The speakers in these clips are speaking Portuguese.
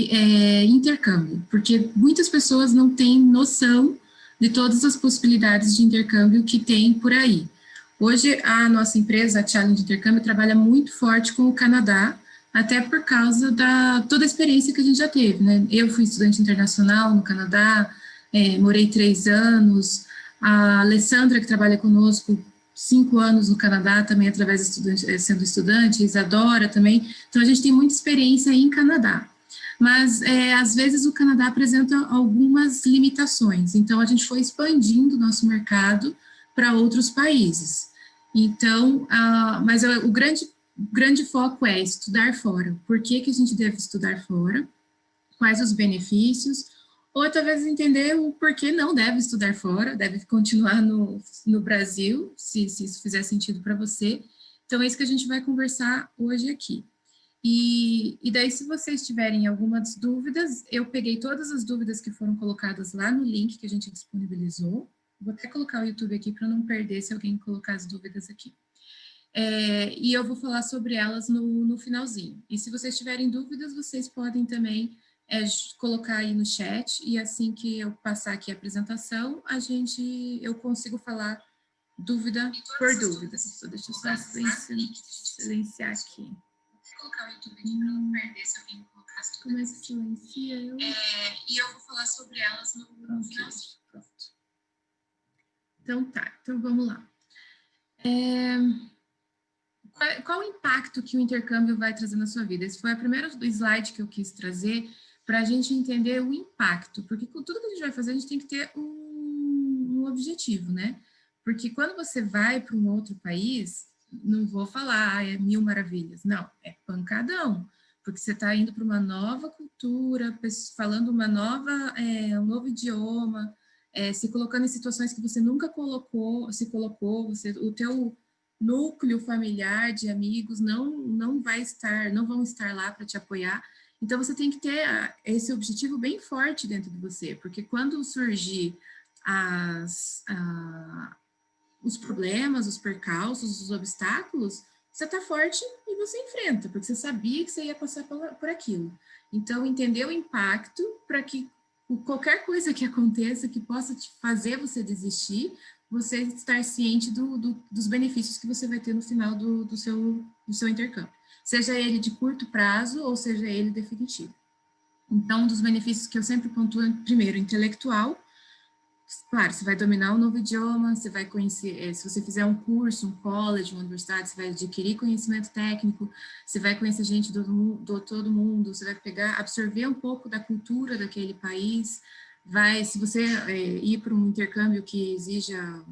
sobre intercâmbio, porque muitas pessoas não têm noção de todas as possibilidades de intercâmbio que tem por aí. Hoje, a nossa empresa, a Challenge Intercâmbio, trabalha muito forte com o Canadá, até por causa da toda a experiência que a gente já teve, né? Eu fui estudante internacional no Canadá, morei 3 anos, a Alessandra, que trabalha conosco, 5 anos no Canadá, também através de sendo estudante, Isadora também, então a gente tem muita experiência em Canadá. Mas, às vezes, o Canadá apresenta algumas limitações, então a gente foi expandindo o nosso mercado para outros países. Então, mas o grande foco é estudar fora. Por que a gente deve estudar fora? Quais os benefícios? Ou talvez entender o porquê não deve estudar fora, deve continuar no Brasil, se isso fizer sentido para você. Então, é isso que a gente vai conversar hoje aqui. E daí, se vocês tiverem algumas dúvidas, eu peguei todas as dúvidas que foram colocadas lá no link que a gente disponibilizou. Vou até colocar o YouTube aqui para não perder se alguém colocar as dúvidas aqui. E eu vou falar sobre elas no finalzinho. E se vocês tiverem dúvidas, vocês podem também colocar aí no chat, e assim que eu passar aqui a apresentação, eu consigo falar dúvida por dúvida. Deixa eu só silenciar aqui. Vou colocar o YouTube aqui para não perder se alguém colocar as dúvidas. Como é que silencia eu? E eu vou falar sobre elas no finalzinho. Pronto. Então tá, então vamos lá. Qual o impacto que o intercâmbio vai trazer na sua vida? Esse foi o primeiro slide que eu quis trazer para a gente entender o impacto, porque com tudo que a gente vai fazer, a gente tem que ter um objetivo, né? Porque quando você vai para um outro país, não vou falar, é 1000 maravilhas, não, é pancadão, porque você está indo para uma nova cultura, falando um novo idioma, se colocando em situações que você nunca o teu núcleo familiar de amigos não vão estar lá para te apoiar. Então, você tem que ter esse objetivo bem forte dentro de você, porque quando surgir os problemas, os percalços, os obstáculos, você está forte e você enfrenta, porque você sabia que você ia passar por aquilo. Então, entender o impacto para que qualquer coisa que aconteça que possa te fazer você desistir, você estar ciente dos benefícios que você vai ter no final do seu intercâmbio. Seja ele de curto prazo ou seja ele definitivo. Então, um dos benefícios que eu sempre pontuo é, primeiro, intelectual. Claro, você vai dominar um novo idioma, você vai conhecer, se você fizer um curso, um college, uma universidade, você vai adquirir conhecimento técnico, você vai conhecer gente do todo mundo, você vai absorver um pouco da cultura daquele país, se você ir para um intercâmbio que exija,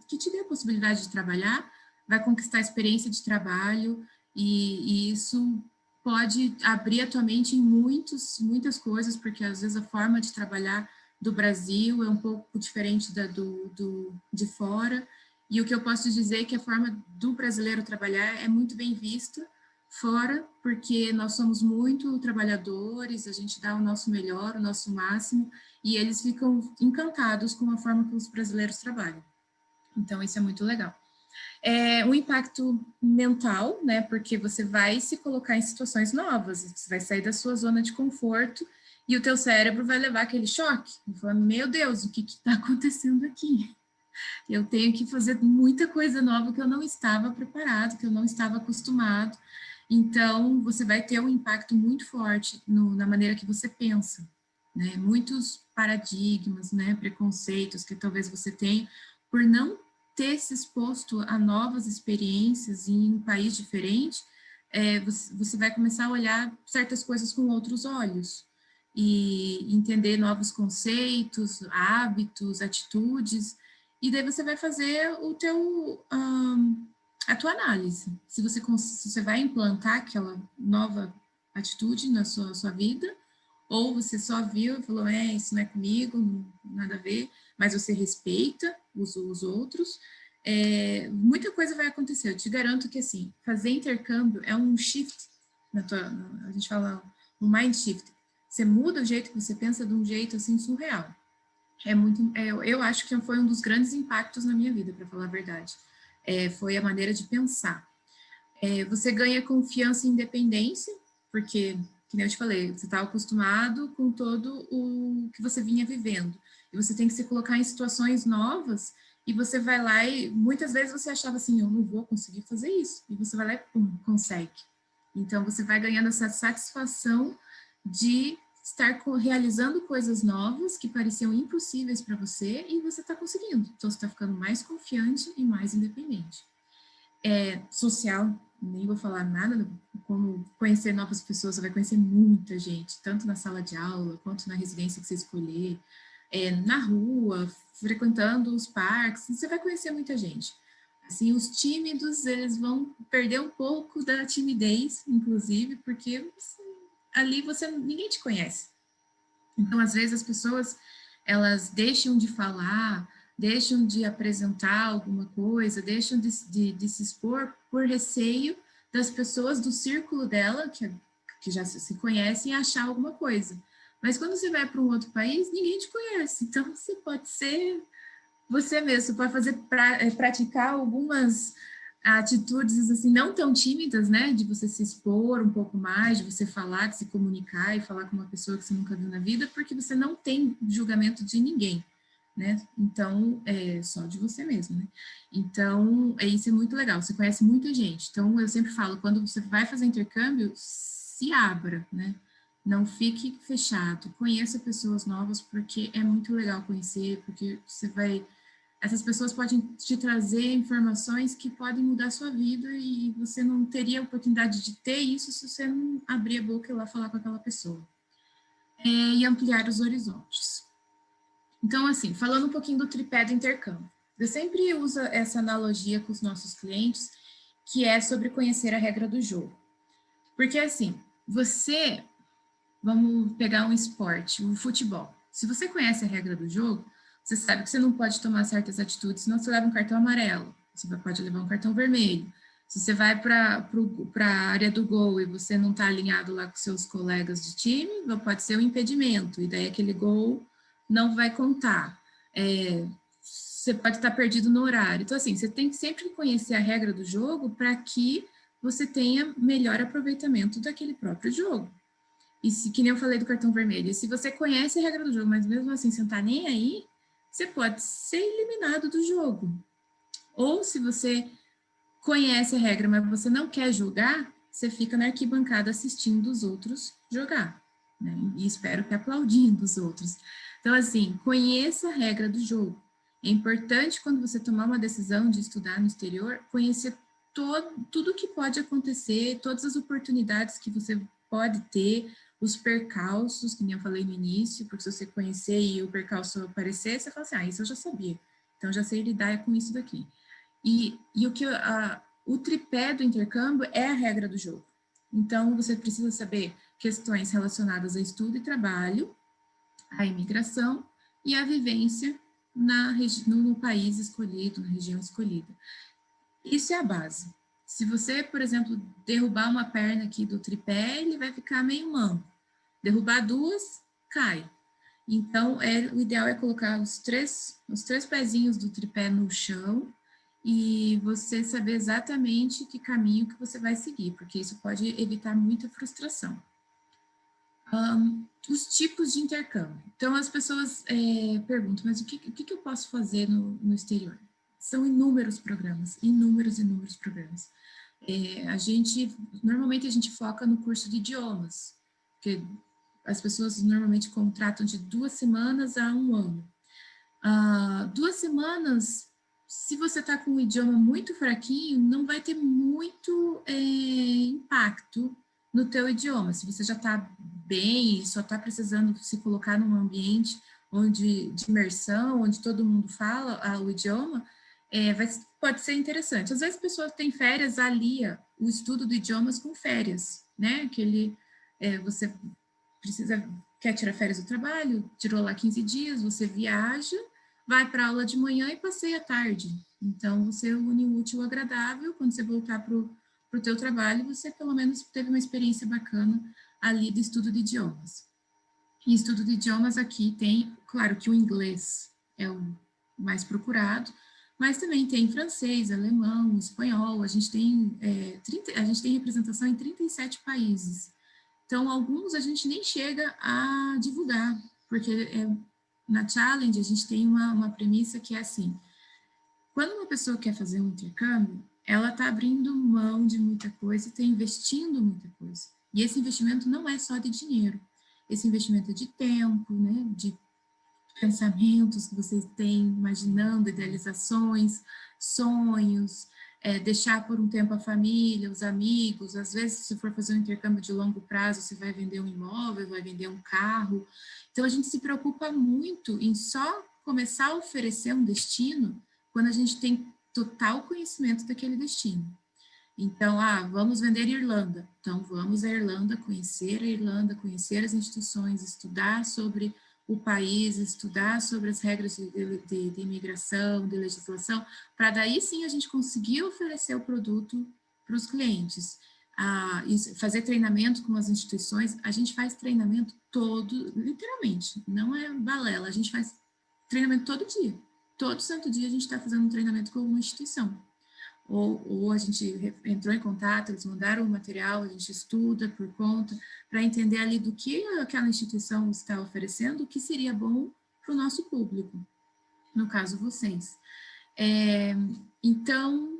que te dê a possibilidade de trabalhar, vai conquistar experiência de trabalho, e isso pode abrir a tua mente em muitas coisas, porque às vezes a forma de trabalhar do Brasil é um pouco diferente de fora, e o que eu posso dizer é que a forma do brasileiro trabalhar é muito bem vista fora, porque nós somos muito trabalhadores, a gente dá o nosso melhor, o nosso máximo, e eles ficam encantados com a forma que os brasileiros trabalham. Então, isso é muito legal. O impacto mental, né, porque você vai se colocar em situações novas, você vai sair da sua zona de conforto, e o teu cérebro vai levar aquele choque, e falar, meu Deus, o que está acontecendo aqui? Eu tenho que fazer muita coisa nova que eu não estava preparado, que eu não estava acostumado. Então, você vai ter um impacto muito forte na maneira que você pensa, né? Muitos paradigmas, né, preconceitos que talvez você tenha por não ter se exposto a novas experiências em um país diferente, você vai começar a olhar certas coisas com outros olhos e entender novos conceitos, hábitos, atitudes, e daí você vai fazer a tua análise. Se você vai implantar aquela nova atitude na sua vida, ou você só viu e falou, isso não é comigo, nada a ver, mas você respeita os outros, muita coisa vai acontecer. Eu te garanto que, assim, fazer intercâmbio é um shift, a gente fala um mind shift. Você muda o jeito que você pensa de um jeito, assim, surreal. Eu acho que foi um dos grandes impactos na minha vida, para falar a verdade. Foi a maneira de pensar. Você ganha confiança e independência, porque que nem eu te falei, você está acostumado com todo o que você vinha vivendo. E você tem que se colocar em situações novas e você vai lá e muitas vezes você achava assim, eu não vou conseguir fazer isso. E você vai lá e pum, consegue. Então você vai ganhando essa satisfação de estar realizando coisas novas que pareciam impossíveis para você e você está conseguindo. Então você está ficando mais confiante e mais independente. Social, nem vou falar nada, como conhecer novas pessoas, você vai conhecer muita gente, tanto na sala de aula, quanto na residência que você escolher, na rua, frequentando os parques, você vai conhecer muita gente. Assim, os tímidos, eles vão perder um pouco da timidez, inclusive, porque ali ninguém te conhece. Então, às vezes, as pessoas, elas deixam de falar, deixam de apresentar alguma coisa, deixam de se expor por receio das pessoas do círculo dela, que já se conhecem, achar alguma coisa. Mas quando você vai para um outro país, ninguém te conhece. Então, você pode ser você mesmo, você pode praticar algumas atitudes assim não tão tímidas, né, de você se expor um pouco mais, de você falar, de se comunicar e falar com uma pessoa que você nunca viu na vida, porque você não tem julgamento de ninguém, né? Então, é só de você mesmo, né? Então, isso é muito legal. Você conhece muita gente. Então, eu sempre falo, quando você vai fazer intercâmbio, se abra, né? Não fique fechado. Conheça pessoas novas, porque é muito legal conhecer, porque você vai essas pessoas podem te trazer informações que podem mudar a sua vida e você não teria a oportunidade de ter isso se você não abrir a boca e ir lá falar com aquela pessoa. E ampliar os horizontes. Então, assim, falando um pouquinho do tripé do intercâmbio. Eu sempre uso essa analogia com os nossos clientes, que é sobre conhecer a regra do jogo. Porque, assim, vamos pegar um esporte, o futebol. Se você conhece a regra do jogo, você sabe que você não pode tomar certas atitudes, senão você leva um cartão amarelo, você pode levar um cartão vermelho. Se você vai para a área do gol e você não está alinhado lá com seus colegas de time, pode ser um impedimento, e daí aquele gol não vai contar. Você pode estar perdido no horário. Então, assim, você tem que sempre conhecer a regra do jogo para que você tenha melhor aproveitamento daquele próprio jogo. E que nem eu falei do cartão vermelho, se você conhece a regra do jogo, mas mesmo assim você não tá nem aí, você pode ser eliminado do jogo. Ou se você conhece a regra, mas você não quer jogar, você fica na arquibancada assistindo os outros jogar, né? E espero que aplaudindo os outros. Então, assim, conheça a regra do jogo. É importante, quando você tomar uma decisão de estudar no exterior, conhecer tudo que pode acontecer, todas as oportunidades que você pode ter, os percalços, que nem eu falei no início, porque se você conhecer e o percalço aparecer, você fala assim, isso eu já sabia, então já sei lidar com isso daqui. E o tripé do intercâmbio é a regra do jogo. Então, você precisa saber questões relacionadas a estudo e trabalho, a imigração e a vivência no país escolhido, na região escolhida. Isso é a base. Se você, por exemplo, derrubar uma perna aqui do tripé, ele vai ficar meio manco. Derrubar duas, cai. Então, o ideal é colocar os três pezinhos do tripé no chão e você saber exatamente que caminho que você vai seguir, porque isso pode evitar muita frustração. Os tipos de intercâmbio. Então, as pessoas perguntam, mas o que eu posso fazer no exterior? São inúmeros programas, inúmeros programas. Normalmente a gente foca no curso de idiomas, porque as pessoas normalmente contratam de 2 semanas a 1 ano. 2 semanas, se você está com um idioma muito fraquinho, não vai ter muito impacto no teu idioma. Se você já está bem e só está precisando se colocar num ambiente de imersão, onde todo mundo fala o idioma, pode ser interessante. Às vezes a pessoa tem férias, alia o estudo de idiomas com férias, né? Você quer tirar férias do trabalho, tirou lá 15 dias, você viaja, vai para aula de manhã e passeia à tarde. Então, você une o útil ao agradável, quando você voltar para o teu trabalho, você pelo menos teve uma experiência bacana ali do estudo de idiomas. E estudo de idiomas aqui tem, claro que o inglês é o mais procurado, mas também tem francês, alemão, espanhol, a gente tem representação em 37 países. Então, alguns a gente nem chega a divulgar, porque na Challenge a gente tem uma premissa que é assim, quando uma pessoa quer fazer um intercâmbio, ela está abrindo mão de muita coisa e está investindo muita coisa. E esse investimento não é só de dinheiro, esse investimento é de tempo, né, de pensamentos que vocês têm, imaginando, idealizações, sonhos, deixar por um tempo a família, os amigos, às vezes se for fazer um intercâmbio de longo prazo, você vai vender um imóvel, vai vender um carro, então a gente se preocupa muito em só começar a oferecer um destino quando a gente tem total conhecimento daquele destino. Então, vamos vender Irlanda. Então, vamos à Irlanda, conhecer as instituições, estudar sobre o país, estudar sobre as regras de imigração, de legislação, para daí sim a gente conseguir oferecer o produto para os clientes. Fazer treinamento com as instituições, a gente faz treinamento todo, literalmente, não é balela, a gente faz treinamento todo dia. Todo santo dia a gente está fazendo um treinamento com uma instituição. Ou a gente entrou em contato, eles mandaram o material, a gente estuda por conta, para entender ali do que aquela instituição está oferecendo, o que seria bom para o nosso público, no caso vocês. Então,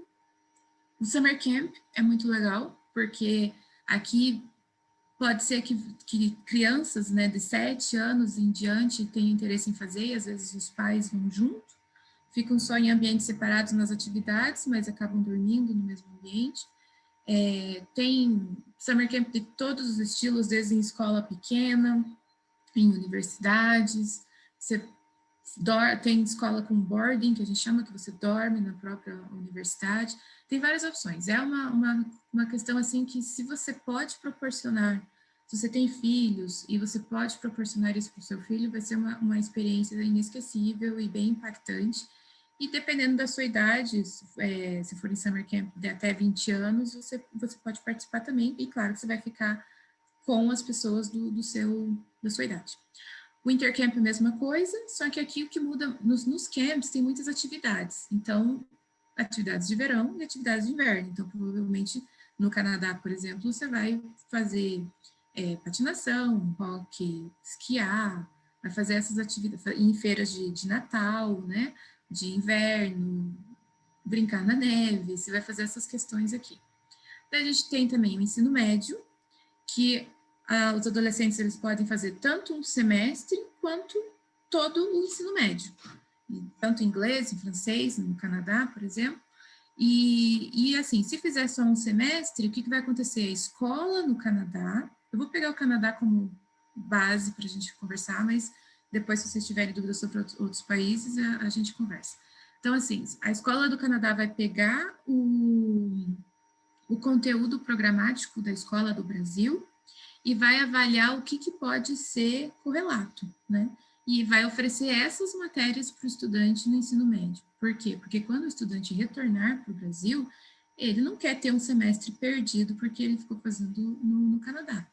o Summer Camp é muito legal, porque aqui pode ser que crianças, né, de 7 anos em diante tenham interesse em fazer, e às vezes os pais vão junto, ficam só em ambientes separados nas atividades, mas acabam dormindo no mesmo ambiente. Tem summer camp de todos os estilos, desde em escola pequena, em universidades, tem escola com boarding, que a gente chama, que você dorme na própria universidade, tem várias opções. É uma questão assim que se você pode proporcionar, se você tem filhos e você pode proporcionar isso para o seu filho, vai ser uma experiência inesquecível e bem impactante. E dependendo da sua idade, se for em summer camp de até 20 anos, você pode participar também, e claro que você vai ficar com as pessoas da sua idade. O intercamp é a mesma coisa, só que aqui o que muda, nos camps tem muitas atividades, então, atividades de verão e atividades de inverno, então provavelmente no Canadá, por exemplo, você vai fazer patinação, hóquei, esquiar, vai fazer essas atividades em feiras de Natal, né, de inverno, brincar na neve, você vai fazer essas questões aqui. Daí a gente tem também o ensino médio, que os adolescentes eles podem fazer tanto um semestre quanto todo o ensino médio, tanto em inglês, em francês, no Canadá, por exemplo. E assim, se fizer só um semestre, o que vai acontecer? A escola no Canadá, eu vou pegar o Canadá como base para a gente conversar, mas depois, se vocês tiverem dúvidas sobre outros países, a gente conversa. Então, assim, a escola do Canadá vai pegar o conteúdo programático da escola do Brasil e vai avaliar o que pode ser correlato, né? E vai oferecer essas matérias para o estudante no ensino médio. Por quê? Porque quando o estudante retornar para o Brasil, ele não quer ter um semestre perdido porque ele ficou fazendo no Canadá.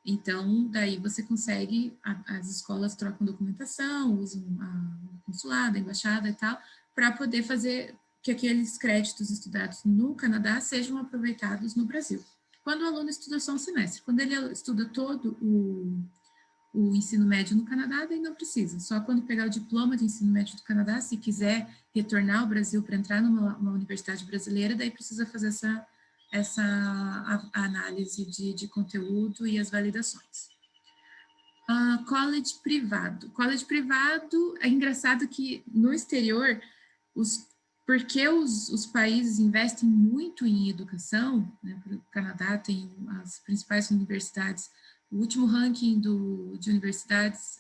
Então, daí você consegue, as escolas trocam documentação, usam o consulado, a embaixada e tal, para poder fazer que aqueles créditos estudados no Canadá sejam aproveitados no Brasil. Quando o aluno estuda só um semestre, quando ele estuda todo o ensino médio no Canadá, daí não precisa. Só quando pegar o diploma de ensino médio do Canadá, se quiser retornar ao Brasil para entrar numa universidade brasileira, daí precisa fazer essa análise de conteúdo e as validações. College privado. College privado, é engraçado que no exterior, porque os países investem muito em educação, né? O Canadá tem as principais universidades, o último ranking de universidades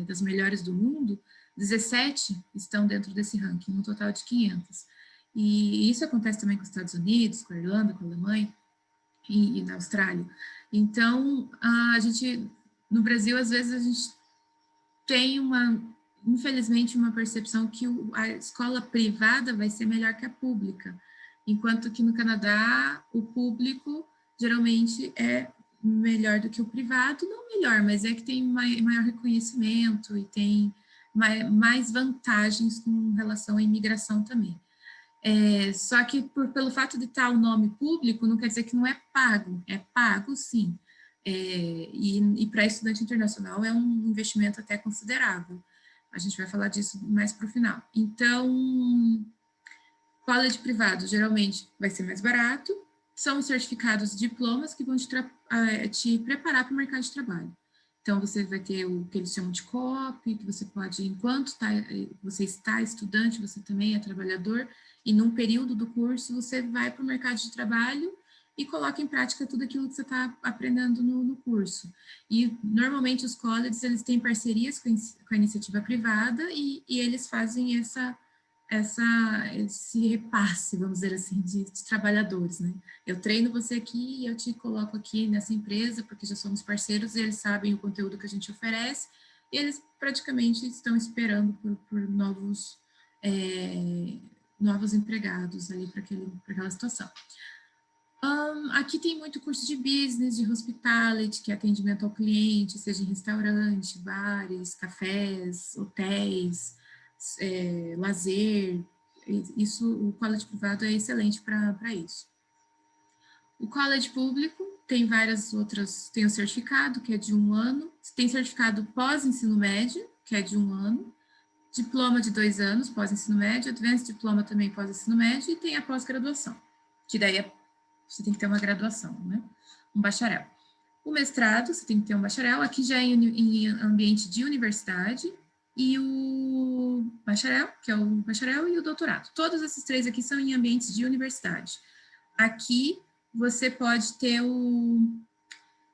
das melhores do mundo, 17 estão dentro desse ranking, no total de 500. E isso acontece também com os Estados Unidos, com a Irlanda, com a Alemanha e na Austrália. Então, no Brasil, às vezes, a gente tem infelizmente, uma percepção que a escola privada vai ser melhor que a pública, enquanto que no Canadá, o público geralmente é melhor do que o privado, não melhor, mas é que tem maior reconhecimento e tem mais vantagens com relação à imigração também. Só que pelo fato de estar o nome público, não quer dizer que não é pago sim, E para estudante internacional é um investimento até considerável. A gente vai falar disso mais para o final. Então, college privado geralmente vai ser mais barato, são os certificados, diplomas que vão te preparar para o mercado de trabalho. Então, você vai ter o que eles chamam de COP, que você pode, enquanto você está estudante, você também é trabalhador, e num período do curso você vai para o mercado de trabalho e coloca em prática tudo aquilo que você está aprendendo no curso. E, normalmente, os colleges, eles têm parcerias com a iniciativa privada e eles fazem esse repasse, vamos dizer assim, de trabalhadores, né? Eu treino você aqui e eu te coloco aqui nessa empresa, porque já somos parceiros e eles sabem o conteúdo que a gente oferece, e eles praticamente estão esperando por novos empregados ali para aquela situação. Aqui tem muito curso de business, de hospitality, que é atendimento ao cliente, seja em restaurante, bares, cafés, hotéis, lazer. Isso, o college privado é excelente para isso. O college público tem várias outras, tem o certificado, que é de 1 ano, tem certificado pós-ensino médio, que é de 1 ano, diploma de 2 anos, pós-ensino médio, advanced diploma também pós-ensino médio, e tem a pós-graduação, que daí você tem que ter uma graduação, né? Um bacharel. O mestrado, você tem que ter um bacharel, aqui já é em ambiente de universidade, e o bacharel, que é o bacharel, e o doutorado. Todos esses 3 aqui são em ambientes de universidade. Aqui, você pode ter o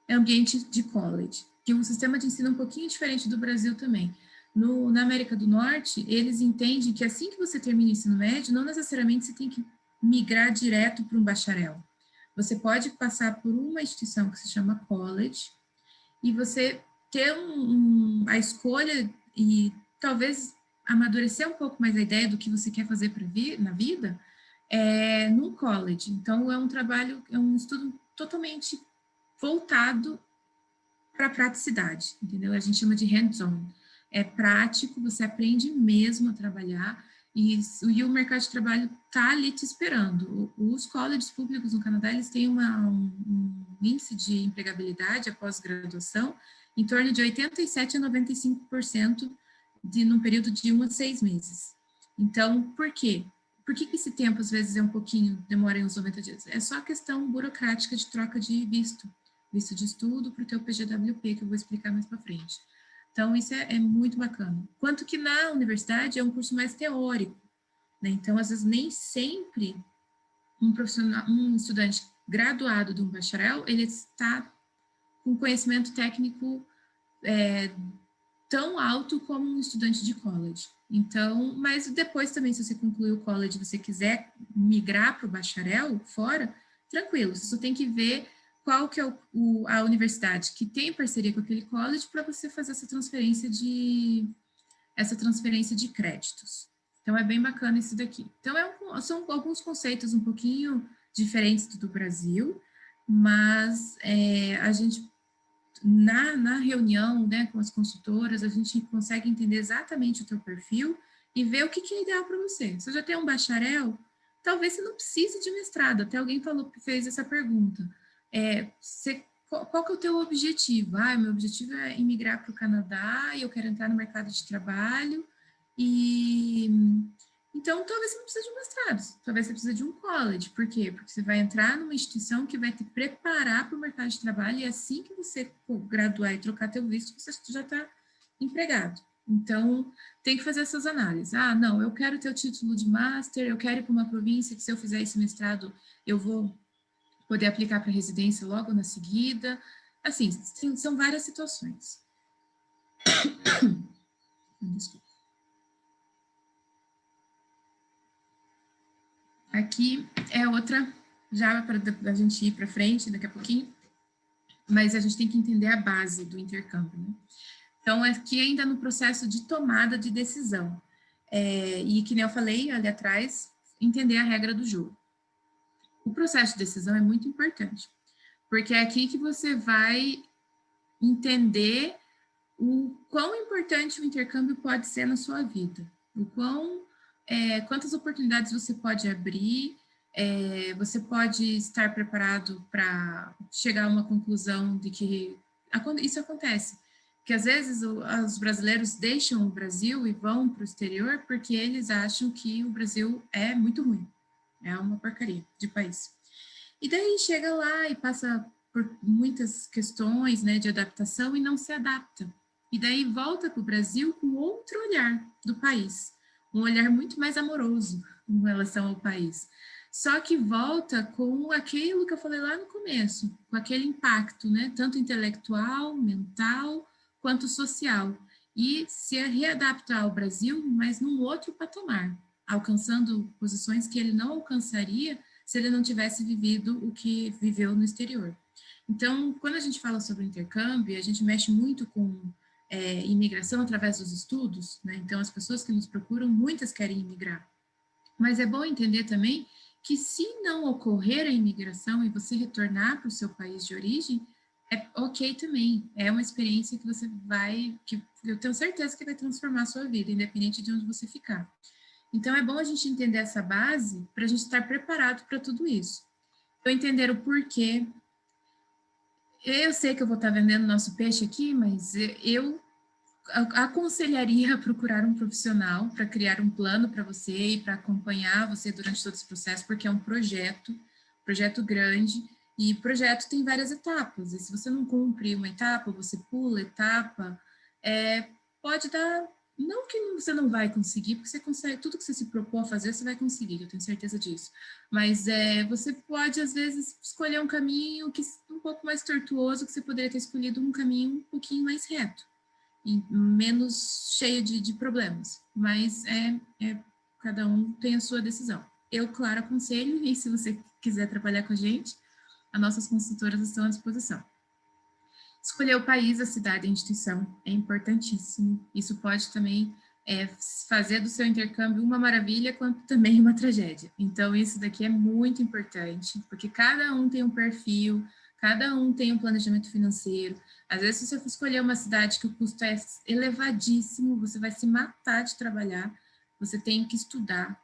ambiente de college, que é um sistema de ensino um pouquinho diferente do Brasil também. Na América do Norte, eles entendem que assim que você termina o ensino médio, não necessariamente você tem que migrar direto para um bacharel. Você pode passar por uma instituição que se chama college e você ter a escolha e talvez amadurecer um pouco mais a ideia do que você quer fazer na vida num college. Então, é um trabalho, é um estudo totalmente voltado para a praticidade, entendeu? A gente chama de hands-on. É prático, você aprende mesmo a trabalhar e o mercado de trabalho está ali te esperando. Os colleges públicos no Canadá, eles têm um índice de empregabilidade após graduação em torno de 87% a 95% num período de 1 a 6 meses. Então, por quê? Por que esse tempo, às vezes, demora uns 90 dias? É só a questão burocrática de troca de visto de estudo para o teu PGWP, que eu vou explicar mais para frente. Então, isso é muito bacana. Quanto que na universidade é um curso mais teórico, né? Então, às vezes, nem sempre um estudante graduado de um bacharel, ele está com conhecimento técnico tão alto como um estudante de college. Então, mas depois também, se você concluir o college e você quiser migrar para o bacharel fora, tranquilo, você só tem que ver qual que é a universidade que tem parceria com aquele college para você fazer essa transferência de créditos. Então, é bem bacana isso daqui. Então, são alguns conceitos um pouquinho diferentes do Brasil, mas a gente, na reunião, né, com as consultoras, a gente consegue entender exatamente o teu perfil e ver o que é ideal para você. Se você já tem um bacharel, talvez você não precise de mestrado. Até alguém fez essa pergunta. Qual que é o teu objetivo? Meu objetivo é imigrar para o Canadá e eu quero entrar no mercado de trabalho então, talvez você não precise de um mestrado, talvez você precise de um college. Por quê? Porque você vai entrar numa instituição que vai te preparar para o mercado de trabalho e assim que você graduar e trocar teu visto, você já está empregado. Então, tem que fazer essas análises. Não, eu quero ter o título de master, eu quero ir para uma província que se eu fizer esse mestrado, eu vou poder aplicar para residência logo na seguida. Assim, são várias situações. Desculpa. Aqui é outra, já para a gente ir para frente daqui a pouquinho, mas a gente tem que entender a base do intercâmbio, né? Então, aqui ainda no processo de tomada de decisão. E que nem eu falei ali atrás, entender a regra do jogo. O processo de decisão é muito importante, porque é aqui que você vai entender o quão importante o intercâmbio pode ser na sua vida, quantas oportunidades você pode abrir, Você pode estar preparado para chegar a uma conclusão de que isso acontece. Que às vezes os brasileiros deixam o Brasil e vão para o exterior porque eles acham que o Brasil é muito ruim, é uma porcaria de país. E daí chega lá e passa por muitas questões, né, de adaptação e não se adapta. E daí volta para o Brasil com outro olhar do país, um olhar muito mais amoroso em relação ao país. Só que volta com aquilo que eu falei lá no começo, com aquele impacto, né, tanto intelectual, mental, quanto social. E se readaptar ao Brasil, mas num outro patamar, alcançando posições que ele não alcançaria se ele não tivesse vivido o que viveu no exterior. Então, quando a gente fala sobre intercâmbio, a gente mexe muito com imigração através dos estudos, né? Então, as pessoas que nos procuram, muitas querem imigrar. Mas é bom entender também que se não ocorrer a imigração e você retornar para o seu país de origem, é ok também. É uma experiência que você que eu tenho certeza que vai transformar a sua vida, independente de onde você ficar. Então, é bom a gente entender essa base para a gente estar preparado para tudo isso. Então, entender o porquê. Eu sei que eu vou estar vendendo nosso peixe aqui, mas eu aconselharia a procurar um profissional para criar um plano para você e para acompanhar você durante todo esse processo, porque é um projeto grande, e projeto tem várias etapas, e se você não cumpre uma etapa, você pula etapa, pode dar, não que você não vai conseguir, porque você consegue, tudo que você se propor a fazer, você vai conseguir, eu tenho certeza disso, mas você pode, às vezes, escolher um caminho que um pouco mais tortuoso, que você poderia ter escolhido um caminho um pouquinho mais reto, e menos cheio de problemas, mas cada um tem a sua decisão. Eu, claro, aconselho, e se você quiser trabalhar com a gente, as nossas consultoras estão à disposição. Escolher o país, a cidade e a instituição é importantíssimo. Isso pode também fazer do seu intercâmbio uma maravilha, quanto também uma tragédia. Então, isso daqui é muito importante, porque cada um tem um perfil, cada um tem um planejamento financeiro. Às vezes, se você for escolher uma cidade que o custo é elevadíssimo, você vai se matar de trabalhar, você tem que estudar,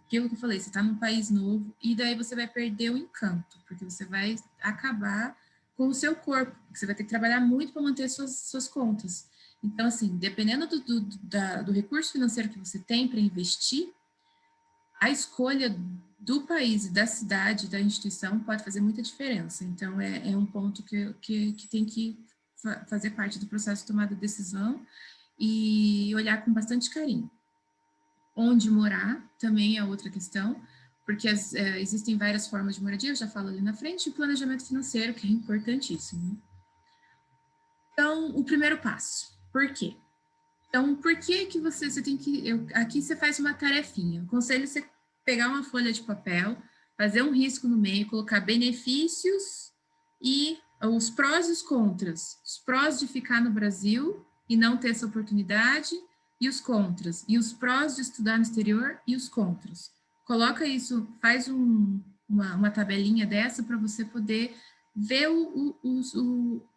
aquilo que eu falei, você está num país novo, e daí você vai perder o encanto, porque você vai acabar com o seu corpo, porque você vai ter que trabalhar muito para manter suas contas. Então, assim, dependendo do recurso financeiro que você tem para investir, a escolha do país, da cidade, da instituição pode fazer muita diferença. Então, é um ponto que tem que fazer parte do processo de tomada de decisão e olhar com bastante carinho. Onde morar também é outra questão, porque existem várias formas de moradia, eu já falo ali na frente, e o planejamento financeiro, que é importantíssimo. Então, o primeiro passo, por quê? Então, por que você tem que... aqui você faz uma tarefinha, eu aconselho você pegar uma folha de papel, fazer um risco no meio, colocar benefícios e os prós e os contras. Os prós de ficar no Brasil e não ter essa oportunidade, e os contras. E os prós de estudar no exterior e os contras. Coloca isso, faz uma tabelinha dessa para você poder ver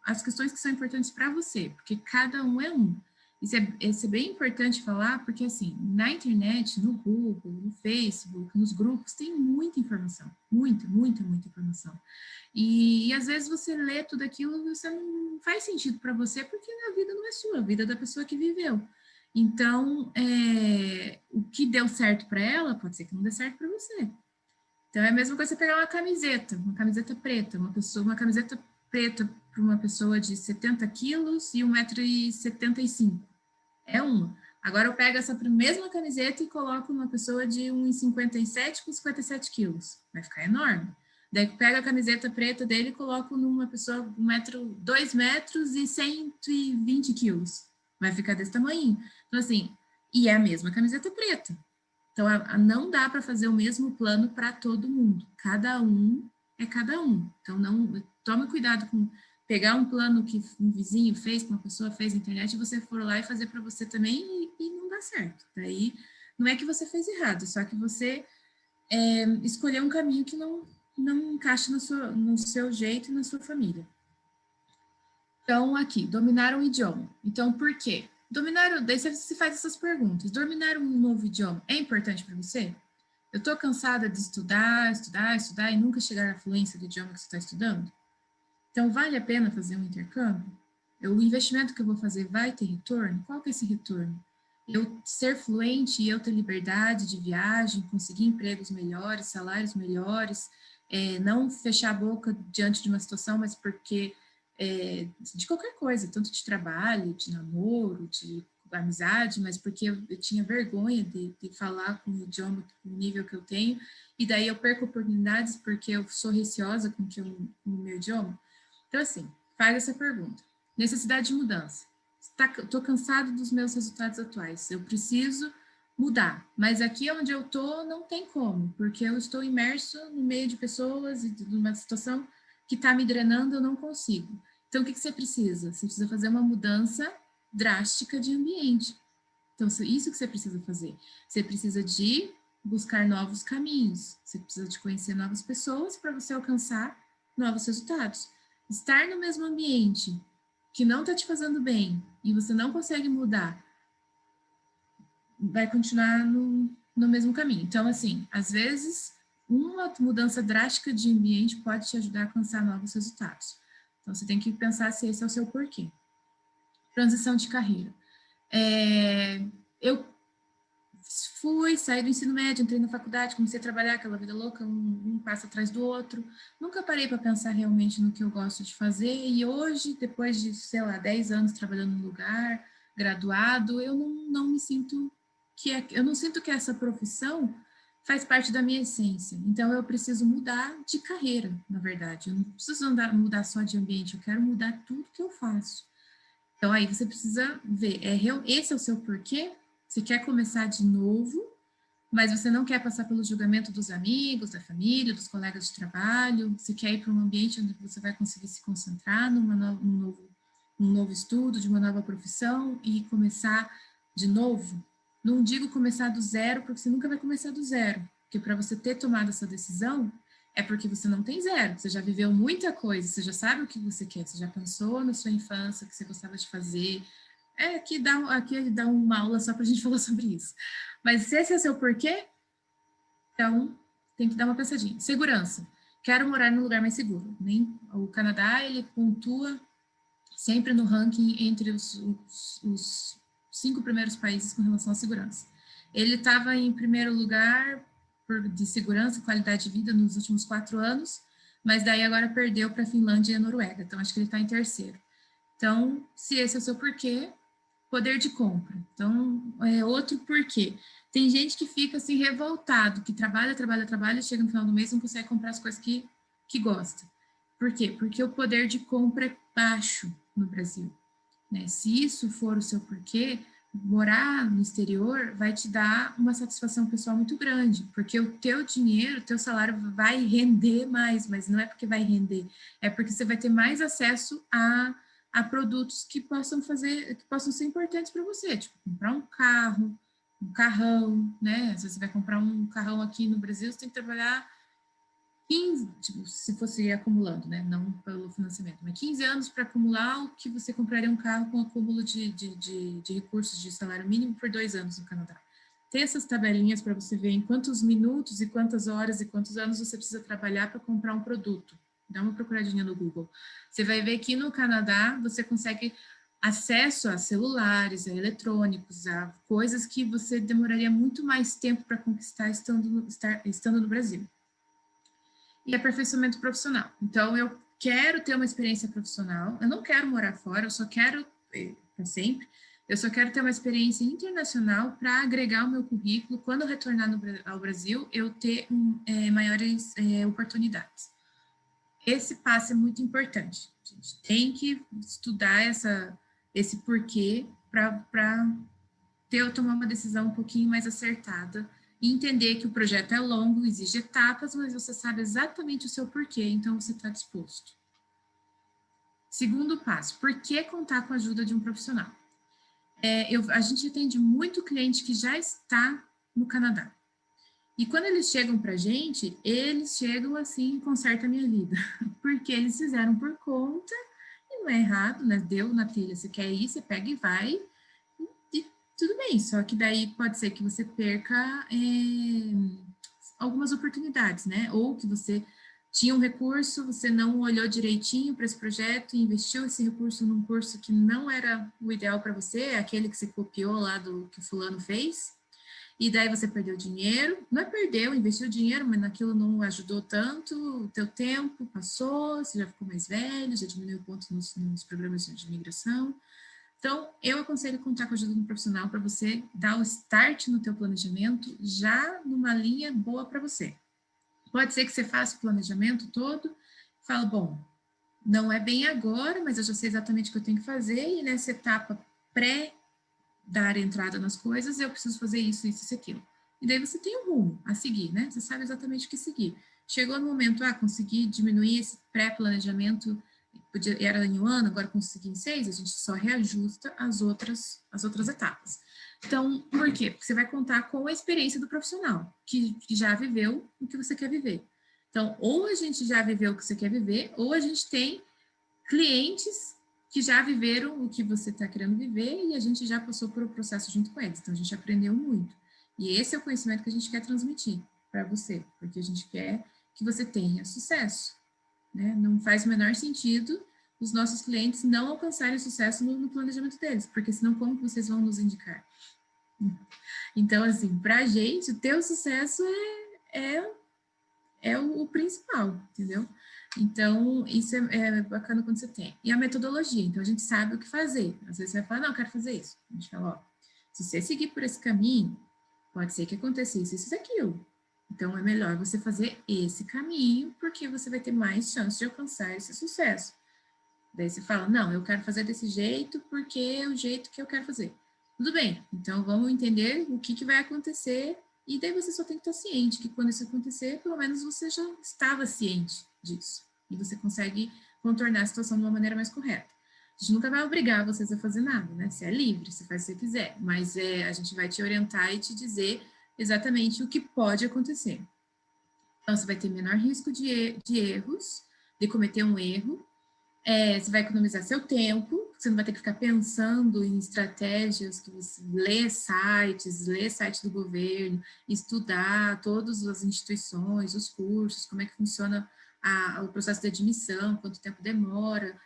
as questões que são importantes para você, porque cada um é um. Isso é bem importante falar, porque, assim, na internet, no Google, no Facebook, nos grupos, tem muita informação, muita informação. E às vezes você lê tudo aquilo e você não faz sentido para você, porque a vida não é sua, a vida é da pessoa que viveu. Então, o que deu certo para ela, pode ser que não dê certo para você. Então, é a mesma coisa você pegar uma camiseta preta, uma camiseta preta para uma pessoa de 70 quilos e 1,75 m. É uma. Agora eu pego essa mesma camiseta e coloco numa pessoa de 1,57 com 57 quilos. Vai ficar enorme. Daí pego a camiseta preta dele e coloco numa pessoa 2 metros e 120 quilos. Vai ficar desse tamanho. Então, assim, e é a mesma camiseta preta. Então, não dá para fazer o mesmo plano para todo mundo. Cada um é cada um. Então, não tome cuidado com pegar um plano que um vizinho fez, que uma pessoa fez na internet, e você for lá e fazer para você também e não dá certo. Daí, não é que você fez errado, só que você escolheu um caminho que não encaixa no seu jeito e na sua família. Então, aqui, dominar um idioma. Então, por quê? Daí você faz essas perguntas. Dominar um novo idioma é importante para você? Eu estou cansada de estudar, estudar, estudar e nunca chegar à fluência do idioma que você está estudando? Então, vale a pena fazer um intercâmbio? O investimento que eu vou fazer vai ter retorno? Qual que é esse retorno? Eu ser fluente e eu ter liberdade de viagem, conseguir empregos melhores, salários melhores, não fechar a boca diante de uma situação, mas porque de qualquer coisa, tanto de trabalho, de namoro, de amizade, mas porque eu tinha vergonha de falar com o idioma, com o nível que eu tenho, e daí eu perco oportunidades porque eu sou receosa com o meu idioma. Então, assim, faz essa pergunta. Necessidade de mudança. Estou cansado dos meus resultados atuais. Eu preciso mudar. Mas aqui onde eu estou, não tem como, porque eu estou imerso no meio de pessoas e de uma situação que está me drenando, eu não consigo. Então, o que você precisa? Você precisa fazer uma mudança drástica de ambiente. Então, isso que você precisa fazer. Você precisa de buscar novos caminhos. Você precisa de conhecer novas pessoas para você alcançar novos resultados. Estar no mesmo ambiente que não está te fazendo bem e você não consegue mudar, vai continuar no mesmo caminho. Então, assim, às vezes, uma mudança drástica de ambiente pode te ajudar a alcançar novos resultados. Então, você tem que pensar se esse é o seu porquê. Transição de carreira. Eu saí do ensino médio, entrei na faculdade, comecei a trabalhar aquela vida louca, um passo atrás do outro. Nunca parei para pensar realmente no que eu gosto de fazer. E hoje, depois de, sei lá, 10 anos trabalhando no lugar, graduado, eu não me sinto eu não sinto que essa profissão faz parte da minha essência. Então, eu preciso mudar de carreira, na verdade. Eu não preciso mudar só de ambiente, eu quero mudar tudo que eu faço. Então, aí você precisa ver, esse é o seu porquê? Você quer começar de novo, mas você não quer passar pelo julgamento dos amigos, da família, dos colegas de trabalho, você quer ir para um ambiente onde você vai conseguir se concentrar num novo estudo, de uma nova profissão e começar de novo. Não digo começar do zero, porque você nunca vai começar do zero, porque para você ter tomado essa decisão, é porque você não tem zero, você já viveu muita coisa, você já sabe o que você quer, você já pensou na sua infância, o que você gostava de fazer. Aqui dá uma aula só para a gente falar sobre isso. Mas se esse é o seu porquê, então tem que dar uma pensadinha. Segurança. Quero morar num lugar mais seguro. O Canadá, ele pontua sempre no ranking entre os 5 primeiros países com relação à segurança. Ele estava em primeiro lugar de segurança e qualidade de vida nos últimos 4 anos, mas daí agora perdeu para a Finlândia e a Noruega, então acho que ele está em terceiro. Então, se esse é o seu porquê, poder de compra. Então, é outro porquê. Tem gente que fica assim revoltado, que trabalha, trabalha, trabalha, chega no final do mês e não consegue comprar as coisas que gosta. Por quê? Porque o poder de compra é baixo no Brasil. Né? Se isso for o seu porquê, morar no exterior vai te dar uma satisfação pessoal muito grande, porque o teu dinheiro, o teu salário vai render mais, mas não é porque vai render, é porque você vai ter mais acesso a produtos que possam ser importantes para você, tipo comprar um carro, um carrão, né? Às vezes você vai comprar um carrão aqui no Brasil, você tem que trabalhar 15, tipo, se fosse acumulando, né? Não pelo financiamento, mas 15 anos para acumular o que você compraria um carro com acúmulo de recursos de salário mínimo por 2 anos no Canadá. Tem essas tabelinhas para você ver em quantos minutos e quantas horas e quantos anos você precisa trabalhar para comprar um produto. Dá uma procuradinha no Google. Você vai ver que no Canadá você consegue acesso a celulares, a eletrônicos, a coisas que você demoraria muito mais tempo para conquistar estando no Brasil. E aperfeiçoamento profissional. Então, eu quero ter uma experiência profissional, eu não quero morar fora, eu só quero, para sempre, eu só quero ter uma experiência internacional para agregar o meu currículo, quando eu retornar ao Brasil, eu ter maiores oportunidades. Esse passo é muito importante. A gente tem que estudar esse porquê para tomar uma decisão um pouquinho mais acertada e entender que o projeto é longo, exige etapas, mas você sabe exatamente o seu porquê, então você está disposto. Segundo passo, por que contar com a ajuda de um profissional? A gente atende muito cliente que já está no Canadá. E quando eles chegam para a gente, eles chegam assim, conserta a minha vida. Porque eles fizeram por conta, e não é errado, né? Deu na telha, você quer ir, você pega e vai, e tudo bem. Só que daí pode ser que você perca algumas oportunidades, né? Ou que você tinha um recurso, você não olhou direitinho para esse projeto e investiu esse recurso num curso que não era o ideal para você, aquele que você copiou lá do que o fulano fez, e daí você perdeu dinheiro, não é perdeu, investiu dinheiro, mas naquilo não ajudou tanto, o teu tempo passou, você já ficou mais velho, já diminuiu pontos nos programas de migração. Então, eu aconselho contar com a ajuda de um profissional para você dar o start no teu planejamento já numa linha boa para você. Pode ser que você faça o planejamento todo, fala, bom, não é bem agora, mas eu já sei exatamente o que eu tenho que fazer, e nessa etapa pré dar entrada nas coisas, eu preciso fazer isso, isso e aquilo. E daí você tem um rumo a seguir, né? Você sabe exatamente o que seguir. Chegou no momento, consegui diminuir esse pré-planejamento, era em um ano, agora consegui em 6, a gente só reajusta as outras etapas. Então, por quê? Porque você vai contar com a experiência do profissional, que já viveu o que você quer viver. Então, ou a gente já viveu o que você quer viver, ou a gente tem clientes que já viveram o que você está querendo viver e a gente já passou por o processo junto com eles. Então, a gente aprendeu muito. E esse é o conhecimento que a gente quer transmitir para você, porque a gente quer que você tenha sucesso. Né? Não faz o menor sentido os nossos clientes não alcançarem sucesso no planejamento deles, porque senão como que vocês vão nos indicar? Então, assim, para a gente, o teu sucesso é o principal, entendeu? Então, isso é bacana quando você tem. E a metodologia, então a gente sabe o que fazer. Às vezes você vai falar, não, eu quero fazer isso. A gente fala, ó, se você seguir por esse caminho, pode ser que aconteça isso, isso e aquilo. Então, é melhor você fazer esse caminho, porque você vai ter mais chance de alcançar esse sucesso. Daí você fala, não, eu quero fazer desse jeito, porque é o jeito que eu quero fazer. Tudo bem, então vamos entender o que vai acontecer, e daí você só tem que estar ciente que quando isso acontecer, pelo menos você já estava ciente disso. E você consegue contornar a situação de uma maneira mais correta. A gente nunca vai obrigar vocês a fazer nada, né? Você é livre, você faz o que você quiser, mas a gente vai te orientar e te dizer exatamente o que pode acontecer. Então, você vai ter menor risco de erros, de cometer um erro, você vai economizar seu tempo, você não vai ter que ficar pensando em estratégias, que você ler site do governo, estudar todas as instituições, os cursos, como é que funciona o processo de admissão, quanto tempo demora,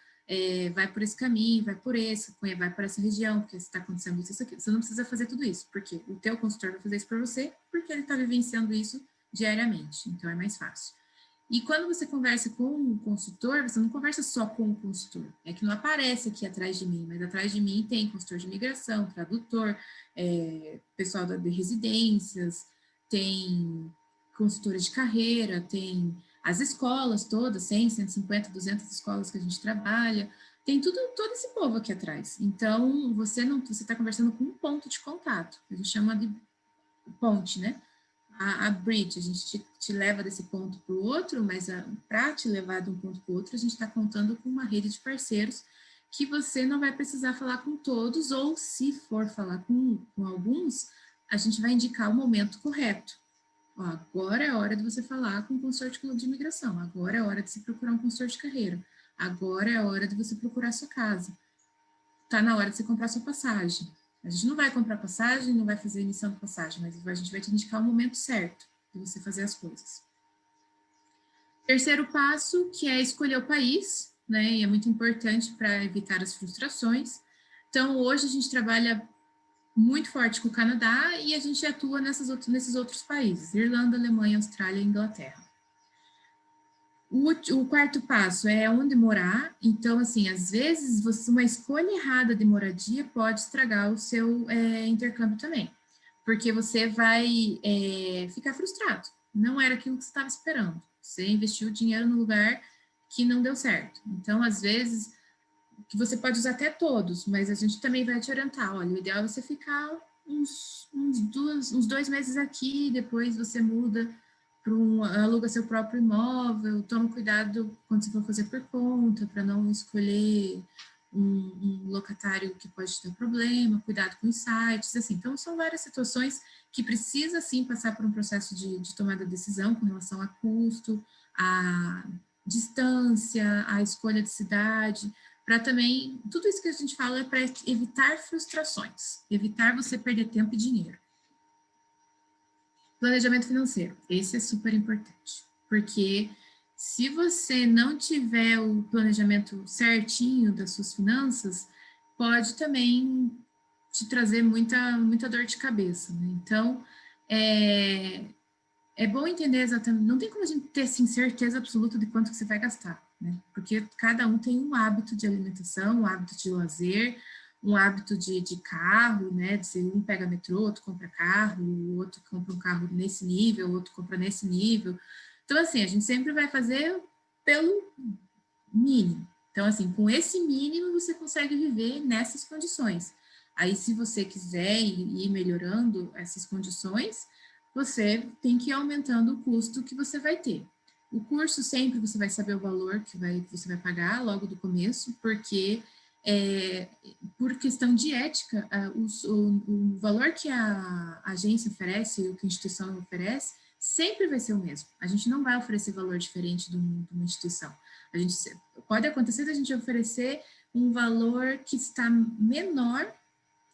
vai por esse caminho, vai por esse, vai para essa região, porque está acontecendo isso aqui. Você não precisa fazer tudo isso, porque o teu consultor vai fazer isso para você, porque ele está vivenciando isso diariamente, então é mais fácil. E quando você conversa com um consultor, você não conversa só com o consultor. É que não aparece aqui atrás de mim, mas atrás de mim tem consultor de imigração, tradutor, pessoal de residências, tem consultora de carreira, tem as escolas todas, 100, 150, 200 escolas que a gente trabalha, tem todo esse povo aqui atrás. Então, você está conversando com um ponto de contato, a gente chama de ponte, né? A bridge, a gente te leva desse ponto para o outro, mas para te levar de um ponto para o outro, a gente está contando com uma rede de parceiros que você não vai precisar falar com todos, ou se for falar com alguns, a gente vai indicar o momento correto. Ó, agora é a hora de você falar com o consultor de imigração, agora é a hora de você procurar um consultor de carreira, agora é a hora de você procurar a sua casa, está na hora de você comprar sua passagem. A gente não vai comprar passagem, não vai fazer emissão de passagem, mas a gente vai te indicar o momento certo de você fazer as coisas. Terceiro passo, que é escolher o país, né? E é muito importante para evitar as frustrações. Então, hoje a gente trabalha muito forte com o Canadá e a gente atua nesses outros países, Irlanda, Alemanha, Austrália e Inglaterra. O quarto passo é onde morar. Então, assim, às vezes uma escolha errada de moradia pode estragar o seu intercâmbio também, porque você vai ficar frustrado. Não era aquilo que você estava esperando. Você investiu dinheiro no lugar que não deu certo. Então, às vezes, que você pode usar até todos, mas a gente também vai te orientar. Olha, o ideal é você ficar uns 2 meses aqui, depois você muda aluga seu próprio imóvel, toma cuidado quando você for fazer por conta, para não escolher um locatário que pode ter problema, cuidado com os sites, assim. Então, são várias situações que precisa, sim, passar por um processo de tomada de decisão com relação a custo, a distância, a escolha de cidade, para também, tudo isso que a gente fala é para evitar frustrações, evitar você perder tempo e dinheiro. Planejamento financeiro, esse é super importante, porque se você não tiver o planejamento certinho das suas finanças, pode também te trazer muita dor de cabeça, né? Então, é bom entender exatamente, não tem como a gente ter assim, certeza absoluta de quanto que você vai gastar, né? Porque cada um tem um hábito de alimentação, um hábito de lazer, um hábito de carro, né? De se um pega metrô, outro compra carro, o outro compra um carro nesse nível, o outro compra nesse nível. Então, assim, a gente sempre vai fazer pelo mínimo. Então, assim, com esse mínimo você consegue viver nessas condições. Aí, se você quiser ir melhorando essas condições, você tem que ir aumentando o custo que você vai ter. O curso sempre você vai saber o valor que você vai pagar logo do começo, porque por questão de ética, o valor que a agência oferece, o que a instituição oferece, sempre vai ser o mesmo. A gente não vai oferecer valor diferente de uma instituição. A gente pode acontecer da gente oferecer um valor que está menor,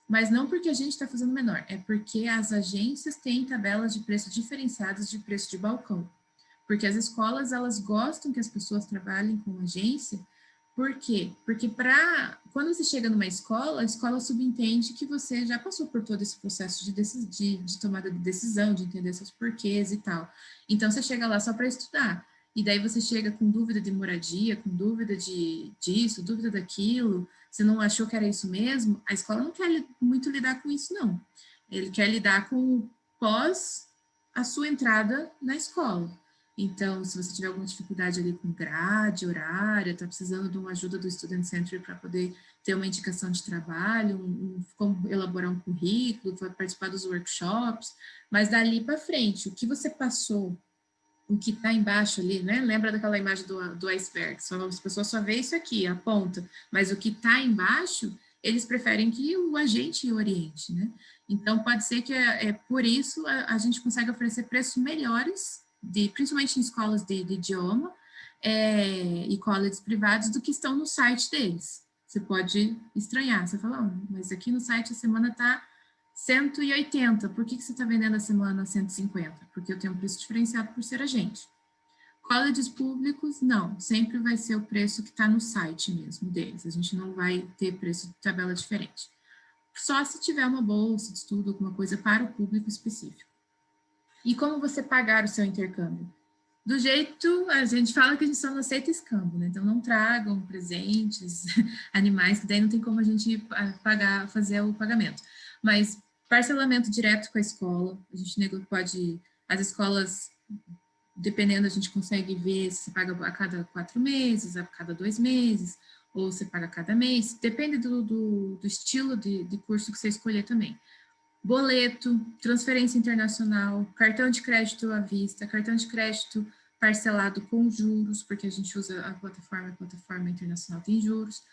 mas não porque a gente está fazendo menor, é porque as agências têm tabelas de preço diferenciadas de preço de balcão. Porque as escolas, elas gostam que as pessoas trabalhem com agência. Por quê? Porque quando você chega numa escola, a escola subentende que você já passou por todo esse processo de tomada de decisão, de entender seus porquês e tal. Então, você chega lá só para estudar. E daí você chega com dúvida de moradia, com dúvida disso, dúvida daquilo, você não achou que era isso mesmo, a escola não quer muito lidar com isso, não. Ele quer lidar com pós a sua entrada na escola. Então, se você tiver alguma dificuldade ali com grade, horária, está precisando de uma ajuda do Student Center para poder ter uma indicação de trabalho, como elaborar um currículo, participar dos workshops, mas dali para frente, o que você passou, o que está embaixo ali, né? Lembra daquela imagem do iceberg? As pessoas só vê isso aqui, a ponta, mas o que está embaixo, eles preferem que o agente oriente, né? Então, pode ser que por isso a gente consegue oferecer preços melhores, principalmente em escolas de idioma e colleges privados, do que estão no site deles. Você pode estranhar, você fala, mas aqui no site a semana está 180, por que você está vendendo a semana 150? Porque eu tenho um preço diferenciado por ser agente. Colleges públicos, não, sempre vai ser o preço que está no site mesmo deles, a gente não vai ter preço de tabela diferente. Só se tiver uma bolsa de estudo, alguma coisa para o público específico. E como você pagar o seu intercâmbio? Do jeito, a gente fala que a gente só não aceita escambo, né? Então não tragam presentes, animais, que daí não tem como a gente fazer o pagamento. Mas parcelamento direto com a escola, a gente pode, as escolas, dependendo, a gente consegue ver se você paga a cada 4 meses, a cada 2 meses, ou você paga a cada mês, depende do estilo de curso que você escolher também. Boleto, transferência internacional, cartão de crédito à vista, cartão de crédito parcelado com juros, porque a gente usa a plataforma internacional tem juros.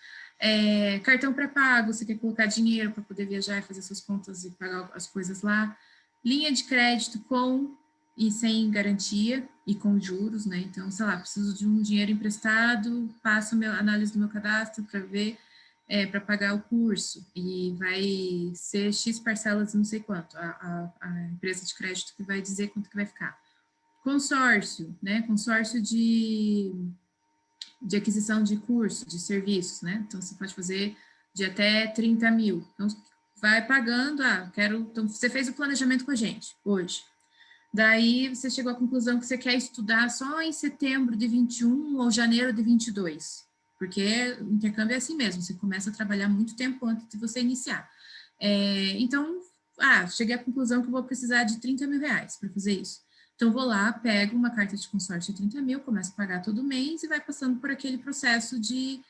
Cartão pré-pago, você quer colocar dinheiro para poder viajar e fazer suas contas e pagar as coisas lá. Linha de crédito com e sem garantia e com juros, né? Então, sei lá, preciso de um dinheiro emprestado, passo a análise do meu cadastro para ver para pagar o curso e vai ser X parcelas, não sei quanto, a empresa de crédito que vai dizer quanto que vai ficar. Consórcio, né? Consórcio de aquisição de curso, de serviços, né? Então, você pode fazer de até 30 mil. Então, vai pagando, então você fez o planejamento com a gente hoje. Daí você chegou à conclusão que você quer estudar só em setembro de 21 ou janeiro de 22, porque o intercâmbio é assim mesmo, você começa a trabalhar muito tempo antes de você iniciar. Então, cheguei à conclusão que eu vou precisar de 30 mil reais para fazer isso. Então, vou lá, pego uma carta de consórcio de 30 mil, começo a pagar todo mês e vai passando por aquele processo de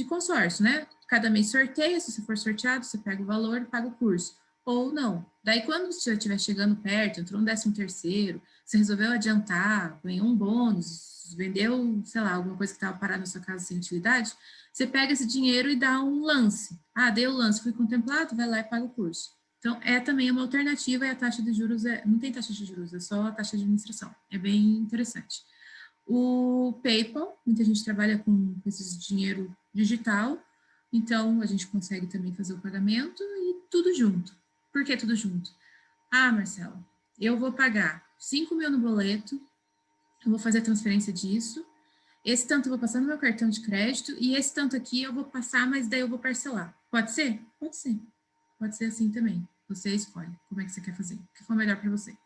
consórcio, né? Cada mês sorteia, se você for sorteado, você pega o valor e paga o curso ou não. Daí, quando você estiver chegando perto, entrou um 13º, você resolveu adiantar, ganhou um bônus, vendeu, sei lá, alguma coisa que estava parada na sua casa sem utilidade, você pega esse dinheiro e dá um lance. Dei o lance, fui contemplado, vai lá e paga o curso. Então, é também uma alternativa e a taxa de juros não tem taxa de juros, é só a taxa de administração. É bem interessante. O PayPal, muita gente trabalha com esse dinheiro digital, então a gente consegue também fazer o pagamento e tudo junto. Por que tudo junto? Marcela, eu vou pagar 5.000 no boleto, eu vou fazer a transferência disso, esse tanto eu vou passar no meu cartão de crédito e esse tanto aqui eu vou passar, mas daí eu vou parcelar. Pode ser? Pode ser. Pode ser assim também. Você escolhe como é que você quer fazer, o que for melhor para você.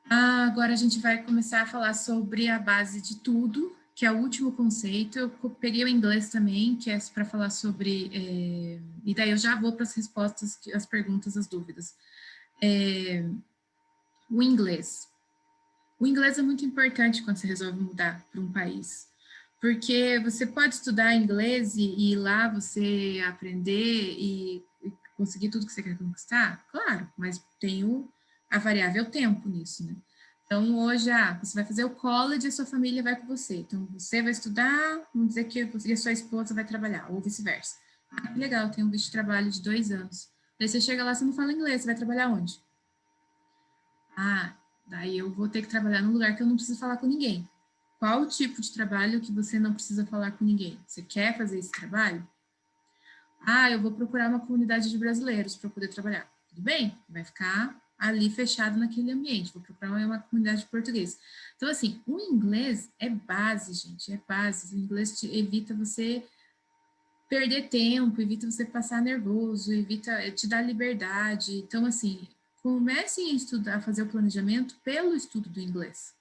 Agora a gente vai começar a falar sobre a base de tudo, que é o último conceito. Eu peguei o inglês também, que é para falar sobre... e daí eu já vou para as respostas, as perguntas, as dúvidas. O inglês. O inglês é muito importante quando você resolve mudar para um país, porque você pode estudar inglês e ir lá você aprender e conseguir tudo que você quer conquistar, claro, mas tem a variável tempo nisso, né? Então, hoje, você vai fazer o college e a sua família vai com você. Então, você vai estudar, vamos dizer que a sua esposa vai trabalhar, ou vice-versa. Que legal, tem um visto de trabalho de 2 anos. Daí você chega lá, você não fala inglês, você vai trabalhar onde? Daí eu vou ter que trabalhar num lugar que eu não preciso falar com ninguém. Qual o tipo de trabalho que você não precisa falar com ninguém? Você quer fazer esse trabalho? Eu vou procurar uma comunidade de brasileiros para poder trabalhar. Tudo bem? Vai ficar ali fechado naquele ambiente. Vou procurar uma comunidade de português. Então, assim, o inglês é base, gente, é base. O inglês evita você perder tempo, evita você passar nervoso, evita te dar liberdade. Então, assim, comecem a estudar, a fazer o planejamento pelo estudo do inglês.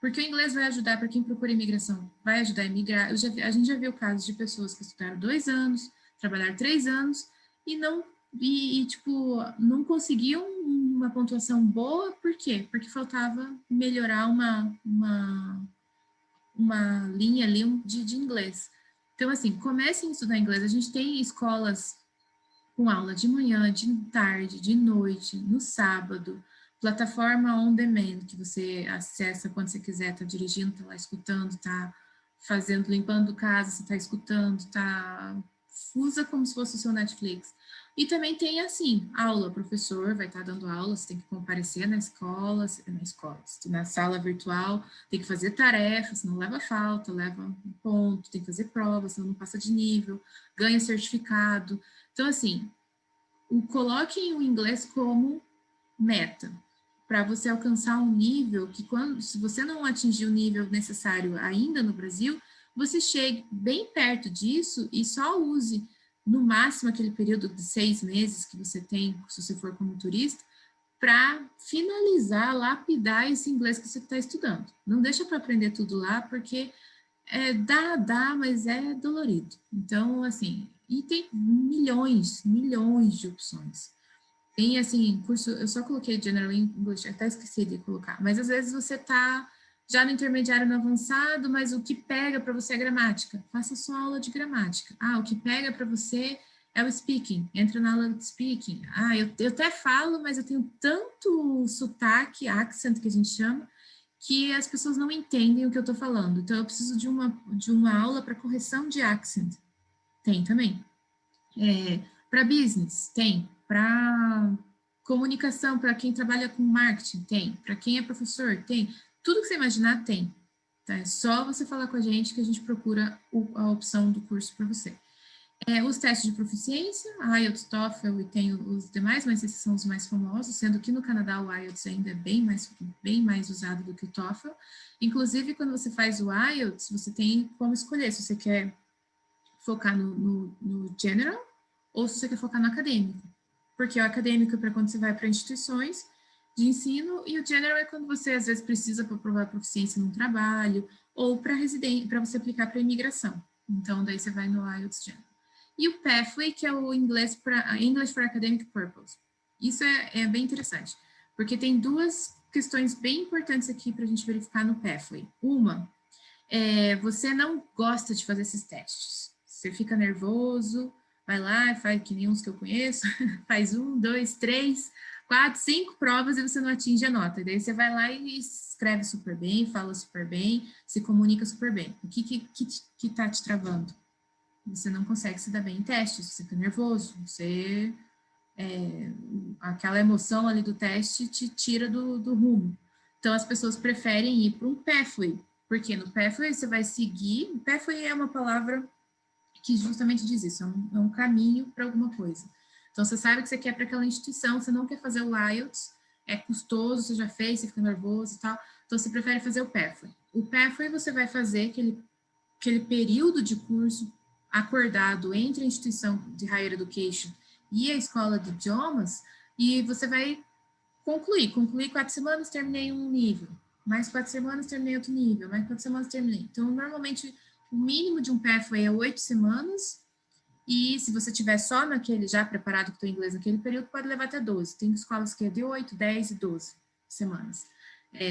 Porque o inglês vai ajudar para quem procura imigração, vai ajudar a imigrar. A gente já viu casos de pessoas que estudaram 2 anos, trabalharam 3 anos e tipo, não conseguiam uma pontuação boa, por quê? Porque faltava melhorar uma linha ali de inglês. Então, assim, comecem a estudar inglês. A gente tem escolas com aula de manhã, de tarde, de noite, no sábado, plataforma on demand, que você acessa quando você quiser, tá dirigindo, tá lá escutando, tá fazendo, limpando casa, você tá escutando, tá... Usa como se fosse o seu Netflix. E também tem, assim, aula, o professor vai estar dando aula, você tem que comparecer na sala virtual, tem que fazer tarefas, não leva falta, leva um ponto, tem que fazer prova, senão não passa de nível, ganha certificado. Então, assim, coloquem o inglês como meta, para você alcançar um nível que, se você não atingir o nível necessário ainda no Brasil, você chegue bem perto disso e só use, no máximo, aquele período de 6 meses que você tem, se você for como turista, para finalizar, lapidar esse inglês que você está estudando. Não deixa para aprender tudo lá, porque dá, mas é dolorido. Então, assim, e tem milhões de opções. Tem, assim, curso, eu só coloquei General English, até esqueci de colocar, mas às vezes você tá já no intermediário, no avançado, mas o que pega para você é gramática. Faça só aula de gramática. O que pega para você é o speaking. Entra na aula de speaking. Eu até falo, mas eu tenho tanto sotaque, accent, que a gente chama, que as pessoas não entendem o que eu estou falando. Então, eu preciso de uma aula para correção de accent. Tem também. Para business, tem. Para comunicação, para quem trabalha com marketing, tem. Para quem é professor, tem. Tudo que você imaginar, tem. Tá? É só você falar com a gente que a gente procura a opção do curso para você. Os testes de proficiência, IELTS, TOEFL e tem os demais, mas esses são os mais famosos, sendo que no Canadá o IELTS ainda é bem mais usado do que o TOEFL. Inclusive, quando você faz o IELTS, você tem como escolher se você quer focar no general ou se você quer focar no acadêmico. Porque o acadêmico é para quando você vai para instituições de ensino e o general é quando você, às vezes, precisa para provar proficiência num trabalho ou para você aplicar para imigração. Então, daí você vai no IELTS General. E o Pathway, que é o English for Academic Purpose. Isso é bem interessante, porque tem 2 questões bem importantes aqui para a gente verificar no Pathway. Uma, você não gosta de fazer esses testes. Você fica nervoso, vai lá, faz que nem uns que eu conheço, faz 1, 2, 3, 4, 5 provas e você não atinge a nota. E daí você vai lá e escreve super bem, fala super bem, se comunica super bem. O que tá te travando? Você não consegue se dar bem em testes, você fica nervoso, aquela emoção ali do teste te tira do rumo. Então, as pessoas preferem ir para um pathway, porque no pathway você vai seguir. Pathway é uma palavra que justamente diz isso, é um caminho para alguma coisa. Então, você sabe que você quer para aquela instituição, você não quer fazer o IELTS, é custoso, você já fez, você fica nervoso e tal, então você prefere fazer o Pathway. O Pathway você vai fazer aquele período de curso acordado entre a instituição de Higher Education e a escola de idiomas, e você vai concluir 4 semanas, terminei um nível, mais 4 semanas, terminei outro nível, mais 4 semanas, terminei. Então, normalmente, o mínimo de um Pathway é 8 semanas, e se você tiver só naquele já preparado com o inglês naquele período, pode levar até 12. Tem escolas que é de 8, 10 e 12 semanas,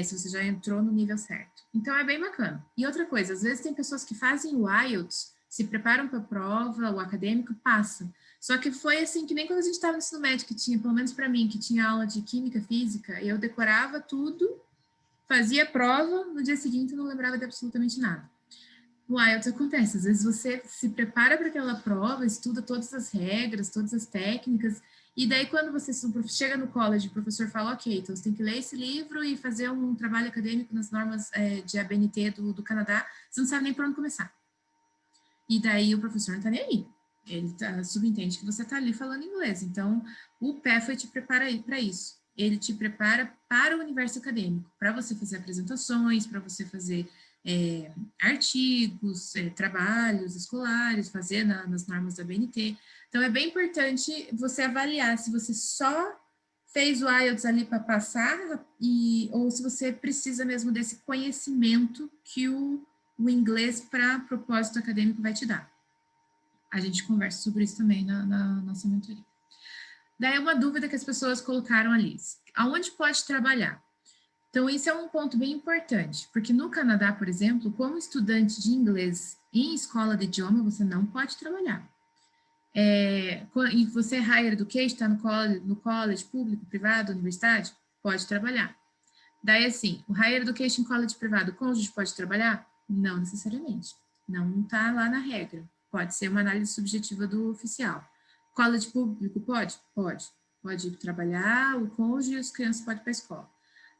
se você já entrou no nível certo. Então, é bem bacana. E outra coisa, às vezes tem pessoas que fazem o IELTS, se preparam para a prova, o acadêmico passa. Só que foi assim, que nem quando a gente estava no ensino médio, que tinha, pelo menos para mim, que tinha aula de química, física, eu decorava tudo, fazia prova, no dia seguinte eu não lembrava de absolutamente nada. No IELTS acontece, às vezes você se prepara para aquela prova, estuda todas as regras, todas as técnicas, e daí quando você chega no college, o professor fala, ok, então você tem que ler esse livro e fazer um trabalho acadêmico nas normas de ABNT do Canadá, você não sabe nem por onde começar. E daí o professor não está nem aí. Ele subentende que você está ali falando inglês. Então, o Pathway te prepara para isso. Ele te prepara para o universo acadêmico, para você fazer apresentações, para você fazer artigos, trabalhos escolares, fazer nas normas da BNT. Então, é bem importante você avaliar se você só fez o IELTS ali para passar ou se você precisa mesmo desse conhecimento que o inglês para propósito acadêmico vai te dar. A gente conversa sobre isso também na nossa mentoria. Daí uma dúvida que as pessoas colocaram ali, aonde pode trabalhar? Então, isso é um ponto bem importante, porque no Canadá, por exemplo, como estudante de inglês em escola de idioma, você não pode trabalhar. E você é higher education, está no college público, privado, universidade, pode trabalhar. Daí, assim, o higher education college privado, o cônjuge pode trabalhar? Não necessariamente. Não está lá na regra. Pode ser uma análise subjetiva do oficial. College público pode? Pode. Pode ir trabalhar, o cônjuge e as crianças podem ir para a escola.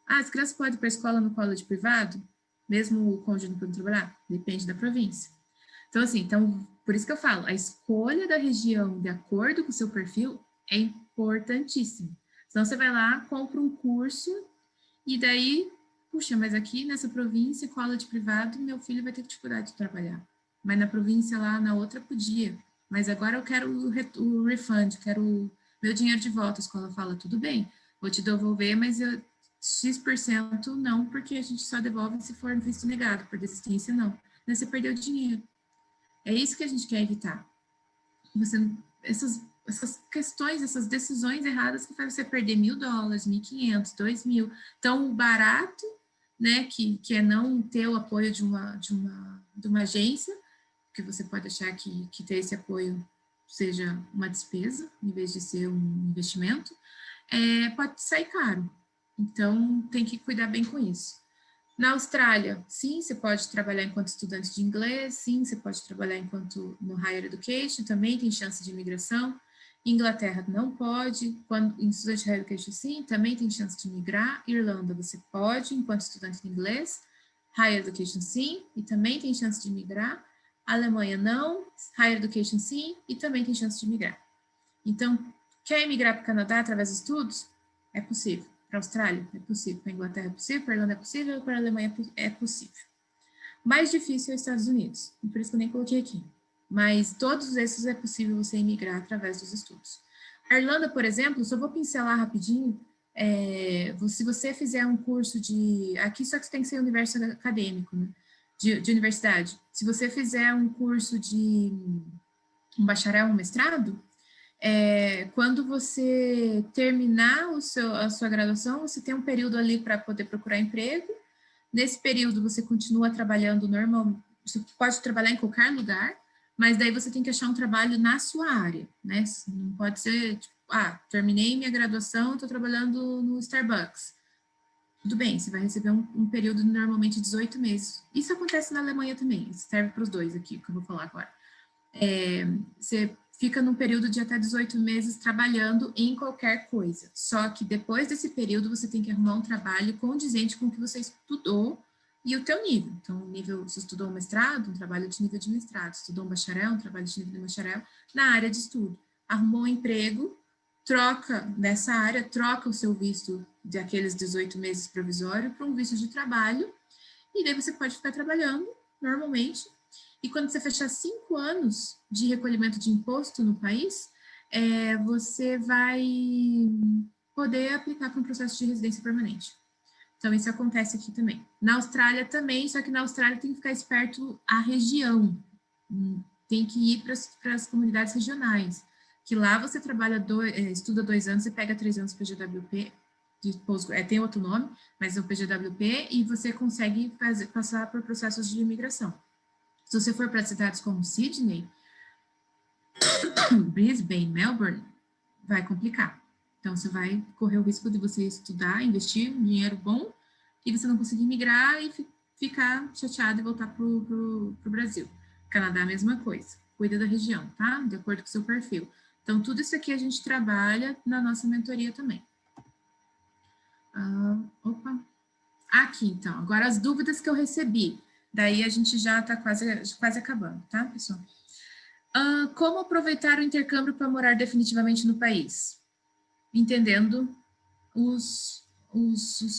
Ah, as crianças podem ir para a escola no college privado? Mesmo o cônjuge não podendo trabalhar? Depende da província. Então, assim, por isso que eu falo, a escolha da região de acordo com o seu perfil é importantíssima. Senão você vai lá, compra um curso e daí, puxa, mas aqui nessa província, college privado, meu filho vai ter dificuldade de trabalhar. Mas na província lá, na outra, podia. Mas agora eu quero o refund, quero o meu dinheiro de volta. A escola fala, tudo bem, vou te devolver, mas X% não, porque a gente só devolve se for visto negado, por desistência não. Daí você perdeu dinheiro. É isso que a gente quer evitar. Essas questões, essas decisões erradas que fazem você perder $1.000, 1.500, 2.000. Então, o barato, né, que é não ter o apoio de uma agência, que você pode achar que ter esse apoio seja uma despesa, em vez de ser um investimento, pode sair caro. Então, tem que cuidar bem com isso. Na Austrália, sim, você pode trabalhar enquanto estudante de inglês, sim, você pode trabalhar enquanto no Higher Education, também tem chance de imigração. Inglaterra não pode, em estudante de Higher Education, sim, também tem chance de migrar. Irlanda, você pode, enquanto estudante de inglês. Higher Education, sim, e também tem chance de migrar. Alemanha, não. Higher Education, sim, e também tem chance de migrar. Então, quer emigrar para o Canadá através de estudos? É possível. Para a Austrália é possível, para a Inglaterra é possível, para a Irlanda é possível, para a Alemanha é possível. Mais difícil é os Estados Unidos, e por isso que eu nem coloquei aqui. Mas todos esses é possível você emigrar através dos estudos. A Irlanda, por exemplo, só vou pincelar rapidinho, se você fizer um curso de... Aqui só que tem que ser universo acadêmico, né? De universidade. Se você fizer um curso de um bacharel, um mestrado, quando você terminar a sua graduação, você tem um período ali para poder procurar emprego. Nesse período, você continua trabalhando normal, você pode trabalhar em qualquer lugar, mas daí você tem que achar um trabalho na sua área, né? Não pode ser, tipo, terminei minha graduação, estou trabalhando no Starbucks. Tudo bem, você vai receber um período normalmente de 18 meses. Isso acontece na Alemanha também, isso serve para os dois aqui, que eu vou falar agora. Você fica num período de até 18 meses trabalhando em qualquer coisa. Só que depois desse período você tem que arrumar um trabalho condizente com o que você estudou e o teu nível. Então, você estudou um mestrado, um trabalho de nível de mestrado. Estudou um bacharel, um trabalho de nível de bacharel na área de estudo. Arrumou um emprego, troca nessa área, troca o seu visto de aqueles 18 meses provisório para um visto de trabalho, e daí você pode ficar trabalhando normalmente. E quando você fechar 5 anos de recolhimento de imposto no país, você vai poder aplicar para um processo de residência permanente. Então, isso acontece aqui também. Na Austrália também, só que na Austrália tem que ficar esperto a região. Tem que ir para as comunidades regionais. Que lá você trabalha, estuda 2 anos, você pega 3 anos PGWP, tem outro nome, mas é o PGWP, e você consegue passar por processos de imigração. Se você for para cidades como Sydney, Brisbane, Melbourne, vai complicar. Então, você vai correr o risco de você estudar, investir um dinheiro bom, e você não conseguir migrar e ficar chateado e voltar para o Brasil. Canadá, a mesma coisa. Cuida da região, tá? De acordo com o seu perfil. Então, tudo isso aqui a gente trabalha na nossa mentoria também. Opa. Aqui, então. Agora, as dúvidas que eu recebi. Daí, a gente já está quase acabando, tá, pessoal? Como aproveitar o intercâmbio para morar definitivamente no país? Entendendo os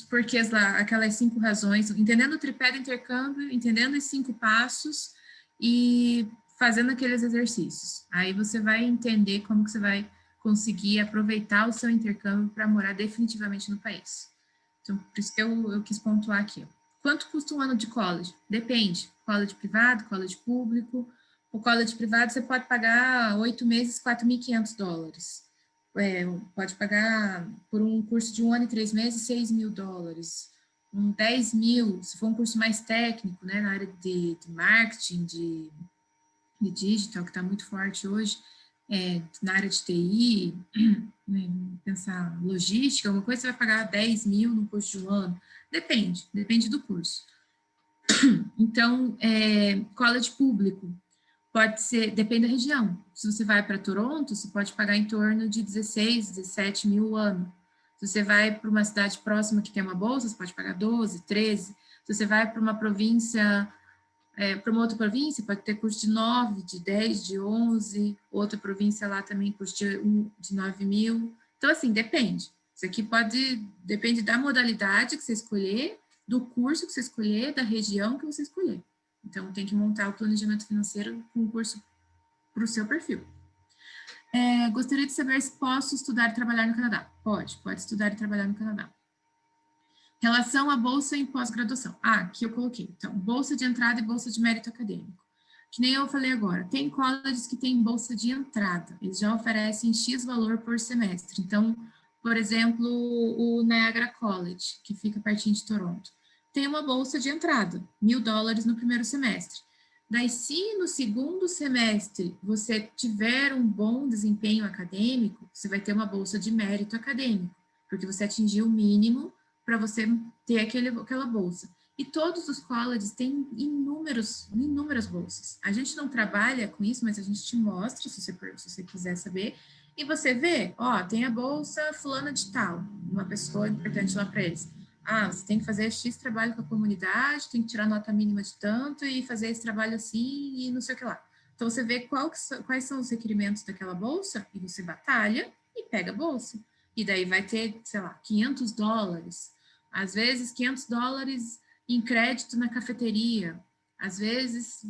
porquês lá, aquelas 5 razões, entendendo o tripé do intercâmbio, entendendo os 5 passos e fazendo aqueles exercícios. Aí você vai entender como que você vai conseguir aproveitar o seu intercâmbio para morar definitivamente no país. Então, por isso que eu quis pontuar aqui. Quanto custa um ano de college? Depende. College privado, college público. O college privado você pode pagar 8 meses, $4.500. Pode pagar por um curso de 1 ano e 3 meses, $6.000. 10 mil, se for um curso mais técnico, né, na área de marketing, de digital, que está muito forte hoje, na área de TI, né, pensar logística, alguma coisa, você vai pagar 10 mil no curso de 1 ano. Depende do curso. Então, college público, pode ser, depende da região. Se você vai para Toronto, você pode pagar em torno de 16, 17 mil o ano. Se você vai para uma cidade próxima que tem uma bolsa, você pode pagar 12, 13. Se você vai para uma província, para uma outra província, pode ter curso de 9, de 10, de 11. Outra província lá também, curso de 9 mil. Então, assim, depende. Isso aqui depende da modalidade que você escolher, do curso que você escolher, da região que você escolher. Então, tem que montar o planejamento financeiro com um curso para o seu perfil. Gostaria de saber se posso estudar e trabalhar no Canadá. Pode estudar e trabalhar no Canadá. Relação à bolsa em pós-graduação. Aqui eu coloquei. Então, bolsa de entrada e bolsa de mérito acadêmico. Que nem eu falei agora, tem colleges que têm bolsa de entrada. Eles já oferecem X valor por semestre. Então, por exemplo, o Niagara College, que fica pertinho de Toronto, tem uma bolsa de entrada, $1.000 no primeiro semestre. Daí, se no segundo semestre você tiver um bom desempenho acadêmico, você vai ter uma bolsa de mérito acadêmico, porque você atingiu o mínimo para você ter aquela bolsa. E todos os colleges têm inúmeras bolsas. A gente não trabalha com isso, mas a gente te mostra, se você quiser saber, e você vê, tem a bolsa fulana de tal, uma pessoa importante lá para eles. Você tem que fazer X trabalho com a comunidade, tem que tirar nota mínima de tanto e fazer esse trabalho assim e não sei o que lá. Então, você vê quais são os requerimentos daquela bolsa e você batalha e pega a bolsa. E daí vai ter, sei lá, $500. Às vezes, $500 em crédito na cafeteria. Às vezes,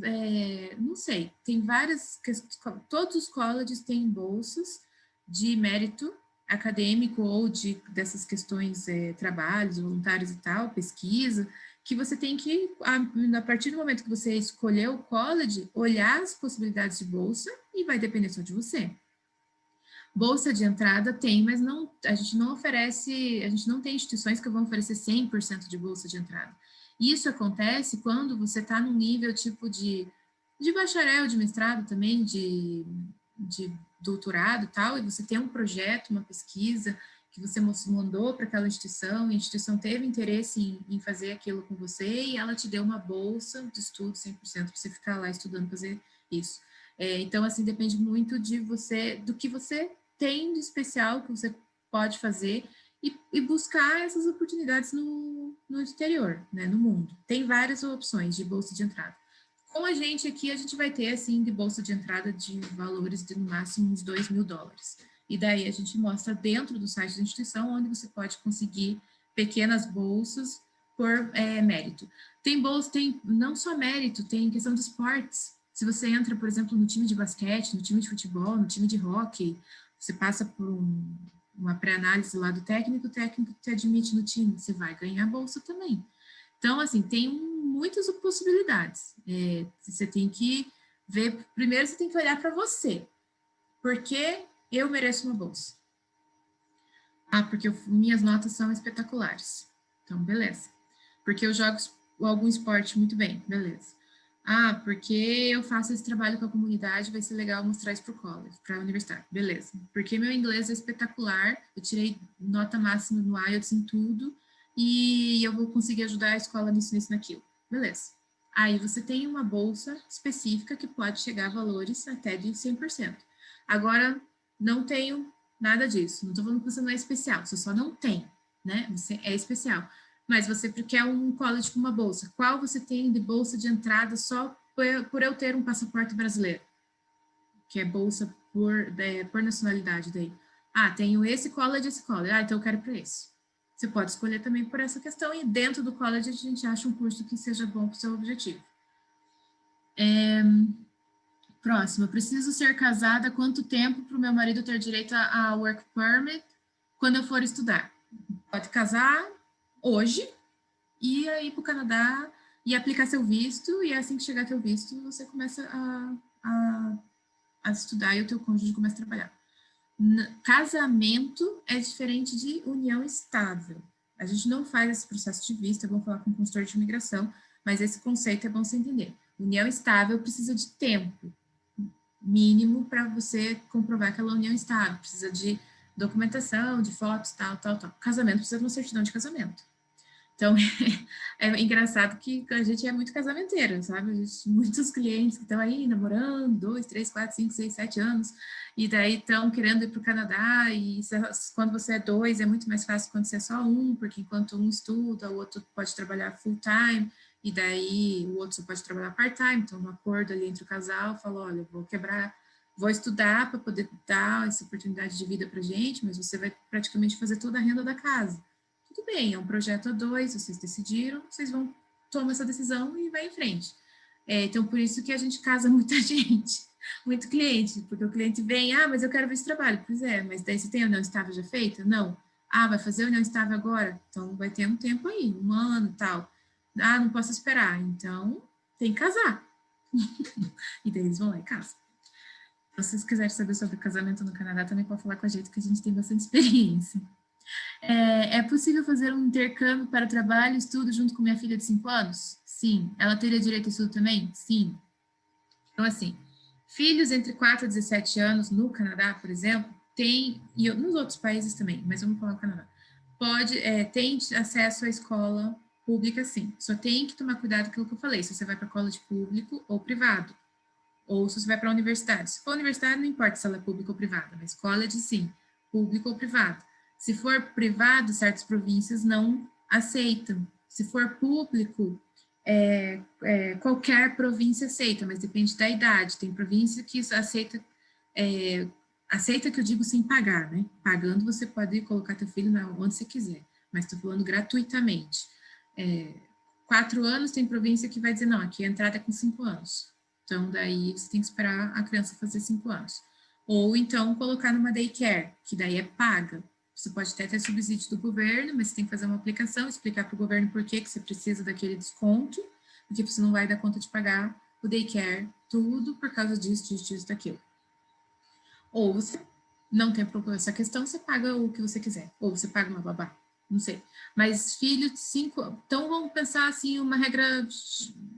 não sei, tem várias questões. Todos os colleges têm bolsas de mérito acadêmico ou dessas questões, trabalhos voluntários e tal, pesquisa, que você tem que, a partir do momento que você escolheu o college, olhar as possibilidades de bolsa e vai depender só de você. Bolsa de entrada tem, mas a gente não oferece, a gente não tem instituições que vão oferecer 100% de bolsa de entrada. Isso acontece quando você está num nível tipo de bacharel, de mestrado também, de doutorado e tal, e você tem um projeto, uma pesquisa que você mandou para aquela instituição, e a instituição teve interesse em fazer aquilo com você, e ela te deu uma bolsa de estudo 100% para você ficar lá estudando, fazer isso. Então, assim, depende muito de você, do que você tem de especial que você pode fazer e buscar essas oportunidades no exterior, né, no mundo. Tem várias opções de bolsa de entrada. Com a gente aqui, a gente vai ter, assim, de bolsa de entrada de valores de, no máximo, uns $2.000. E daí a gente mostra dentro do site da instituição onde você pode conseguir pequenas bolsas por mérito. Tem bolsa, tem não só mérito, tem questão de esportes. Se você entra, por exemplo, no time de basquete, no time de futebol, no time de hóquei, você passa por uma pré-análise lá do técnico, o técnico te admite no time, você vai ganhar bolsa também. Então, assim, tem muitas possibilidades. Você tem que ver, primeiro você tem que olhar para você. Por que eu mereço uma bolsa? Ah, porque minhas notas são espetaculares. Então, beleza. Porque eu jogo algum esporte muito bem, beleza. Ah, porque eu faço esse trabalho com a comunidade, vai ser legal mostrar isso para o college, para a universidade, beleza. Porque meu inglês é espetacular, eu tirei nota máxima no IELTS em tudo, e eu vou conseguir ajudar a escola nisso, nisso, naquilo, beleza. Aí você tem uma bolsa específica que pode chegar a valores até de 100%. Agora, não tenho nada disso, não estou falando que você não é especial, você só não tem, né? Você é especial. Mas você quer um college com uma bolsa. Qual você tem de bolsa de entrada só por eu ter um passaporte brasileiro? Que é bolsa por nacionalidade daí. Ah, tenho esse college e esse college. Ah, então eu quero para esse. Você pode escolher também por essa questão e dentro do college a gente acha um curso que seja bom para o seu objetivo. Próximo, eu preciso ser casada há quanto tempo para o meu marido ter direito a work permit quando eu for estudar? Pode casar hoje, e aí para o Canadá e aplicar seu visto, e assim que chegar teu visto, você começa a estudar e o teu cônjuge começa a trabalhar. Casamento é diferente de união estável. A gente não faz esse processo de visto, é bom falar com o consultor de imigração, mas esse conceito é bom você entender. União estável precisa de tempo mínimo para você comprovar aquela união estável, precisa de documentação, de fotos, tal. Casamento precisa de uma certidão de casamento. Então, é engraçado que a gente é muito casamenteira, sabe? Muitos clientes que estão aí namorando 2, 3, 4, 5, 6, 7 anos, e daí estão querendo ir para o Canadá, e quando você é dois, é muito mais fácil quando você é só um, porque enquanto um estuda, o outro pode trabalhar full time, e daí o outro só pode trabalhar part-time, então um acordo ali entre o casal, fala, olha, vou estudar para poder dar essa oportunidade de vida para gente, mas você vai praticamente fazer toda a renda da casa. Tudo bem, é um projeto a dois, vocês decidiram, vocês vão tomar essa decisão e vai em frente. Então, por isso que a gente casa muita gente, muito cliente, porque o cliente vem, mas eu quero ver esse trabalho. Pois é, mas daí você tem a união estável já feita? Não. Vai fazer a união estável agora? Então, vai ter um tempo aí, 1 ano e tal. Não posso esperar. Então, tem que casar. E daí eles vão lá e casam. Se vocês quiserem saber sobre casamento no Canadá, também pode falar com a gente, que a gente tem bastante experiência. É possível fazer um intercâmbio para trabalho e estudo junto com minha filha de 5 anos? Sim. Ela teria direito a estudo também? Sim. Então, assim, filhos entre 4 e 17 anos no Canadá, por exemplo, tem, e nos outros países também, mas vamos falar no Canadá, tem acesso à escola pública, sim. Só tem que tomar cuidado com aquilo que eu falei, se você vai para college público ou privado, ou se você vai para a universidade. Se for universidade, não importa se ela é pública ou privada, mas college, sim, público ou privado. Se for privado, certas províncias não aceitam. Se for público, qualquer província aceita, mas depende da idade. Tem província que aceita que eu digo sem pagar, né? Pagando você pode colocar teu filho onde você quiser, mas estou falando gratuitamente. 4 anos tem província que vai dizer, não, aqui a entrada é com 5 anos. Então, daí você tem que esperar a criança fazer 5 anos. Ou então colocar numa daycare, que daí é paga. Você pode até ter subsídio do governo, mas você tem que fazer uma aplicação, explicar para o governo por que você precisa daquele desconto, porque você não vai dar conta de pagar o daycare, tudo por causa disso, daquilo. Ou você não tem essa questão, você paga o que você quiser. Ou você paga uma babá, não sei. Mas filho de 5... Então, vamos pensar assim, uma regra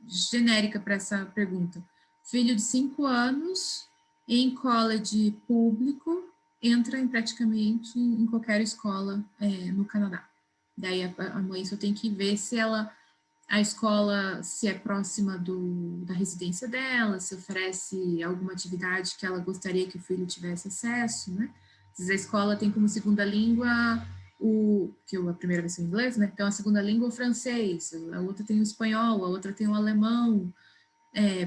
genérica para essa pergunta. Filho de 5 anos em college público entra praticamente em qualquer escola no Canadá. Daí a mãe só tem que ver se a escola se é próxima da residência dela, se oferece alguma atividade que ela gostaria que o filho tivesse acesso, né? Às vezes a escola tem como segunda língua que a primeira vai ser o inglês, né? Então a segunda língua é o francês, a outra tem o espanhol, a outra tem o alemão,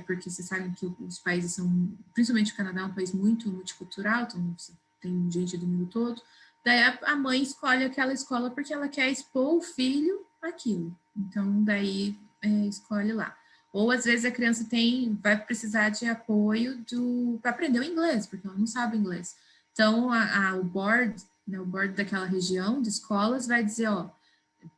porque vocês sabem que os países são, principalmente o Canadá, é um país muito multicultural, então tem gente do mundo todo. Daí a mãe escolhe aquela escola porque ela quer expor o filho àquilo. Então, daí escolhe lá. Ou às vezes a criança vai precisar de apoio para aprender o inglês, porque ela não sabe inglês. Então, o board, né, o board daquela região de escolas vai dizer, ó,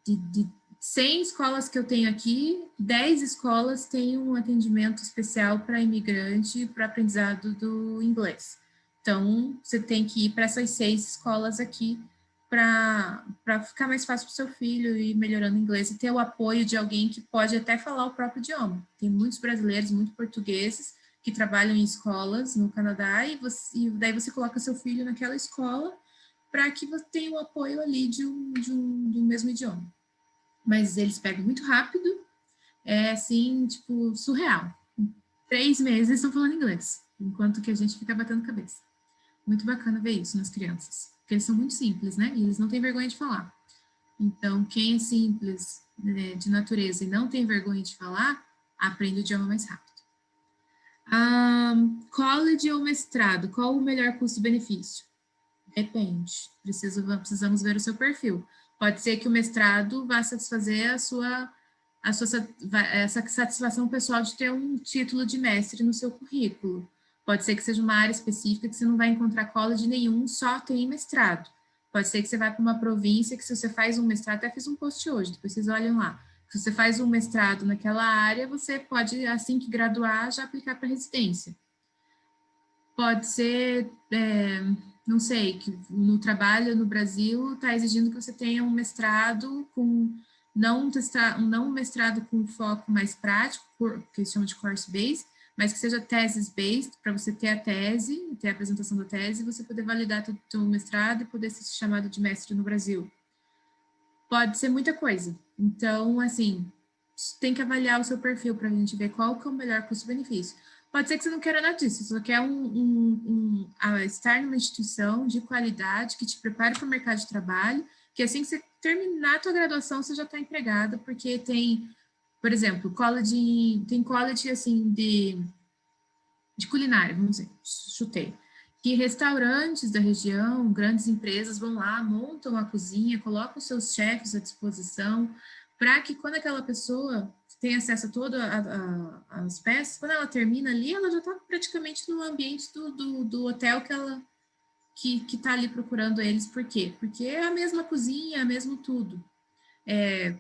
de 100 escolas que eu tenho aqui, 10 escolas têm um atendimento especial para imigrante para aprendizado do inglês. Então, você tem que ir para essas 6 escolas aqui para ficar mais fácil para o seu filho ir melhorando o inglês e ter o apoio de alguém que pode até falar o próprio idioma. Tem muitos brasileiros, muitos portugueses que trabalham em escolas no Canadá e daí você coloca seu filho naquela escola para que você tenha o apoio ali do mesmo idioma. Mas eles pegam muito rápido, é assim, tipo, surreal. Em 3 meses estão falando inglês, enquanto que a gente fica batendo cabeça. Muito bacana ver isso nas crianças, porque eles são muito simples, né? E eles não têm vergonha de falar. Então, quem é simples, né, de natureza e não tem vergonha de falar, aprende o idioma mais rápido. College ou mestrado, qual o melhor custo-benefício? Depende. Precisamos ver o seu perfil. Pode ser que o mestrado vá satisfazer essa satisfação pessoal de ter um título de mestre no seu currículo. Pode ser que seja uma área específica que você não vai encontrar college nenhum, só tem mestrado. Pode ser que você vá para uma província que se você faz um mestrado, até fiz um post hoje, depois vocês olham lá. Se você faz um mestrado naquela área, você pode, assim que graduar, já aplicar para residência. Pode ser, não sei, que no trabalho no Brasil está exigindo que você tenha um mestrado com, não um mestrado com foco mais prático, que eles chamam de course-based, mas que seja thesis-based, para você ter a tese, ter a apresentação da tese, e você poder validar o seu mestrado e poder ser chamado de mestre no Brasil. Pode ser muita coisa. Então, assim, tem que avaliar o seu perfil para a gente ver qual que é o melhor custo-benefício. Pode ser que você não queira nada disso, você só quer estar numa instituição de qualidade que te prepare para o mercado de trabalho, que assim que você terminar a tua graduação, você já está empregada, porque tem, por exemplo, tem college assim de culinária, vamos dizer, chutei. Que restaurantes da região, grandes empresas vão lá, montam a cozinha, colocam seus chefes à disposição, para que quando aquela pessoa tem acesso a todas as peças, quando ela termina ali, ela já está praticamente no ambiente do hotel que está ali procurando eles. Por quê? Porque é a mesma cozinha, é o mesmo tudo.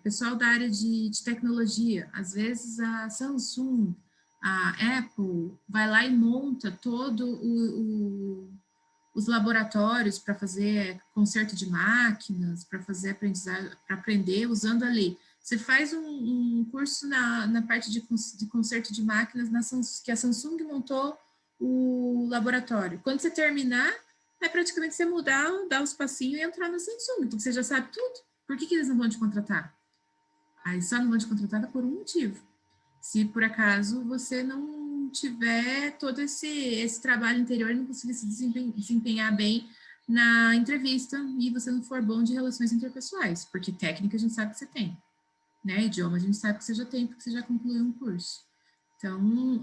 Pessoal da área de tecnologia, às vezes a Samsung, a Apple vai lá e monta todo os laboratórios para fazer conserto de máquinas, para fazer aprendizagem, para aprender usando ali. Você faz um curso na parte de conserto de máquinas que a Samsung montou o laboratório. Quando você terminar, é praticamente você mudar, dar os passinhos e entrar na Samsung, porque você já sabe tudo. Por que eles não vão te contratar? Aí só não vão te contratar por um motivo. Se por acaso você não tiver todo esse trabalho interior e não conseguir se desempenhar bem na entrevista e você não for bom de relações interpessoais, porque técnica a gente sabe que você tem, né? Idioma a gente sabe que você já tem, porque você já concluiu um curso. Então,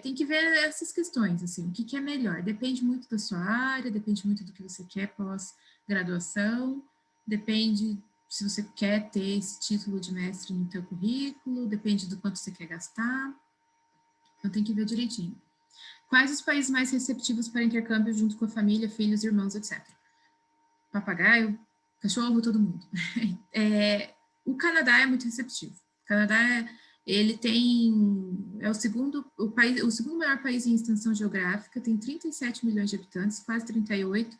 tem que ver essas questões, assim, o que é melhor. Depende muito da sua área, depende muito do que você quer pós-graduação, depende se você quer ter esse título de mestre no teu currículo, depende do quanto você quer gastar. Então, tem que ver direitinho. Quais os países mais receptivos para intercâmbio junto com a família, filhos, irmãos, etc.? Papagaio, cachorro, todo mundo. O Canadá é muito receptivo. O Canadá ele é o segundo maior país em extensão geográfica, tem 37 milhões de habitantes, quase 38,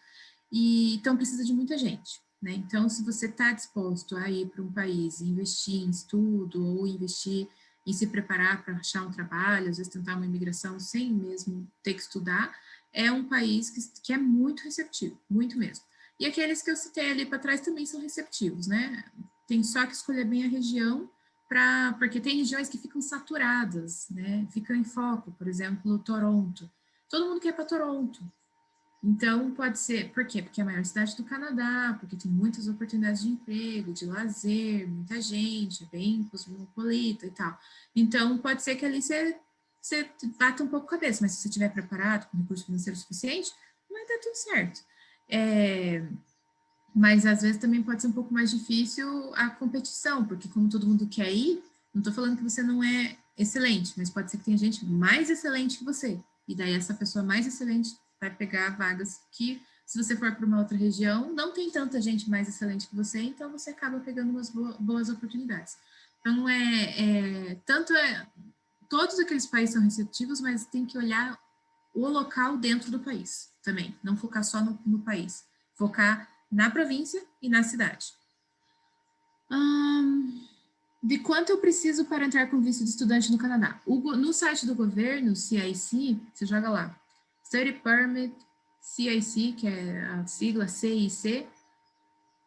e então precisa de muita gente, né? Então, se você está disposto a ir para um país e investir em estudo ou investir em se preparar para achar um trabalho, às vezes tentar uma imigração sem mesmo ter que estudar, é um país que é muito receptivo, muito mesmo. E aqueles que eu citei ali para trás também são receptivos, né? Tem só que escolher bem a região, porque tem regiões que ficam saturadas, né? Ficam em foco, por exemplo, Toronto. Todo mundo quer para Toronto. Então, pode ser, por quê? Porque é a maior cidade do Canadá, porque tem muitas oportunidades de emprego, de lazer, muita gente, é bem cosmopolita e tal. Então, pode ser que ali você bata um pouco a cabeça, mas se você estiver preparado, com recurso financeiro suficiente, vai dar tudo certo. Mas às vezes também pode ser um pouco mais difícil a competição, porque como todo mundo quer ir, não estou falando que você não é excelente, mas pode ser que tenha gente mais excelente que você. E daí essa pessoa mais excelente vai pegar vagas que, se você for para uma outra região, não tem tanta gente mais excelente que você, então você acaba pegando umas boas oportunidades. Então, todos aqueles países são receptivos, mas tem que olhar o local dentro do país também, não focar só no país, focar na província e na cidade. De quanto eu preciso para entrar com visto de estudante no Canadá? No site do governo, CIC, você joga lá, Study Permit, CIC, que é a sigla CIC,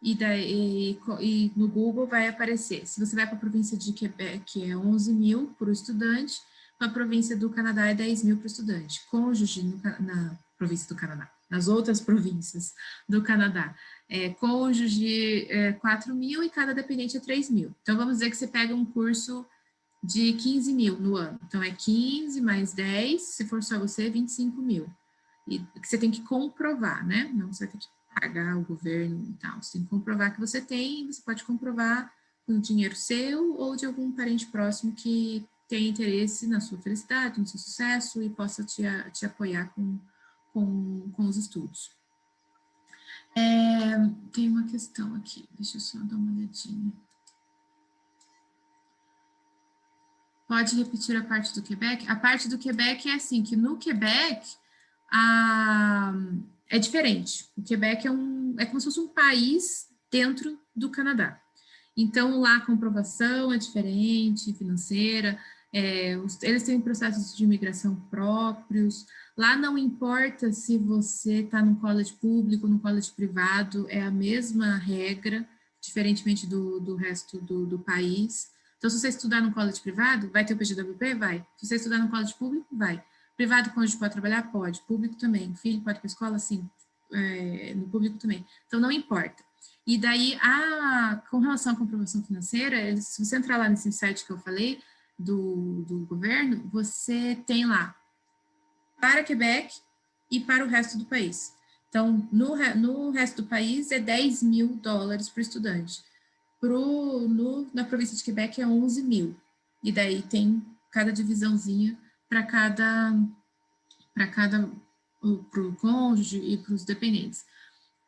e no Google vai aparecer. Se você vai para a província de Quebec, é 11 mil para o estudante, para a província do Canadá é 10 mil para o estudante. Cônjuge na província do Canadá, nas outras províncias do Canadá. Cônjuge 4 mil e cada dependente é 3 mil. Então, vamos dizer que você pega um curso de 15 mil no ano. Então, é 15 mais 10, se for só você, 25 mil. E que você tem que comprovar, né? Não você vai ter que pagar o governo e tal. Você tem que comprovar que você tem, você pode comprovar com dinheiro seu ou de algum parente próximo que tem interesse na sua felicidade, no seu sucesso e possa te apoiar com os estudos. Tem uma questão aqui, deixa eu só dar uma olhadinha. Pode repetir a parte do Quebec? A parte do Quebec é assim, que no Quebec é diferente. O Quebec é como se fosse um país dentro do Canadá. Então, lá a comprovação é diferente, financeira, eles têm processos de imigração próprios. Lá não importa se você está num college público, num college privado, é a mesma regra, diferentemente do resto do país. Então, se você estudar num college privado, vai ter o PGWP? Vai. Se você estudar num college público, vai. Privado, cônjuge pode trabalhar? Pode. Público também. Filho pode ir para a escola? Sim. No público também. Então, não importa. E daí, com relação à comprovação financeira, se você entrar lá nesse site que eu falei, do governo, você tem lá para Quebec e para o resto do país. Então, no resto do país é 10 mil dólares por estudante. Na província de Quebec é 11 mil. E daí tem cada divisãozinha para o cônjuge e para os dependentes.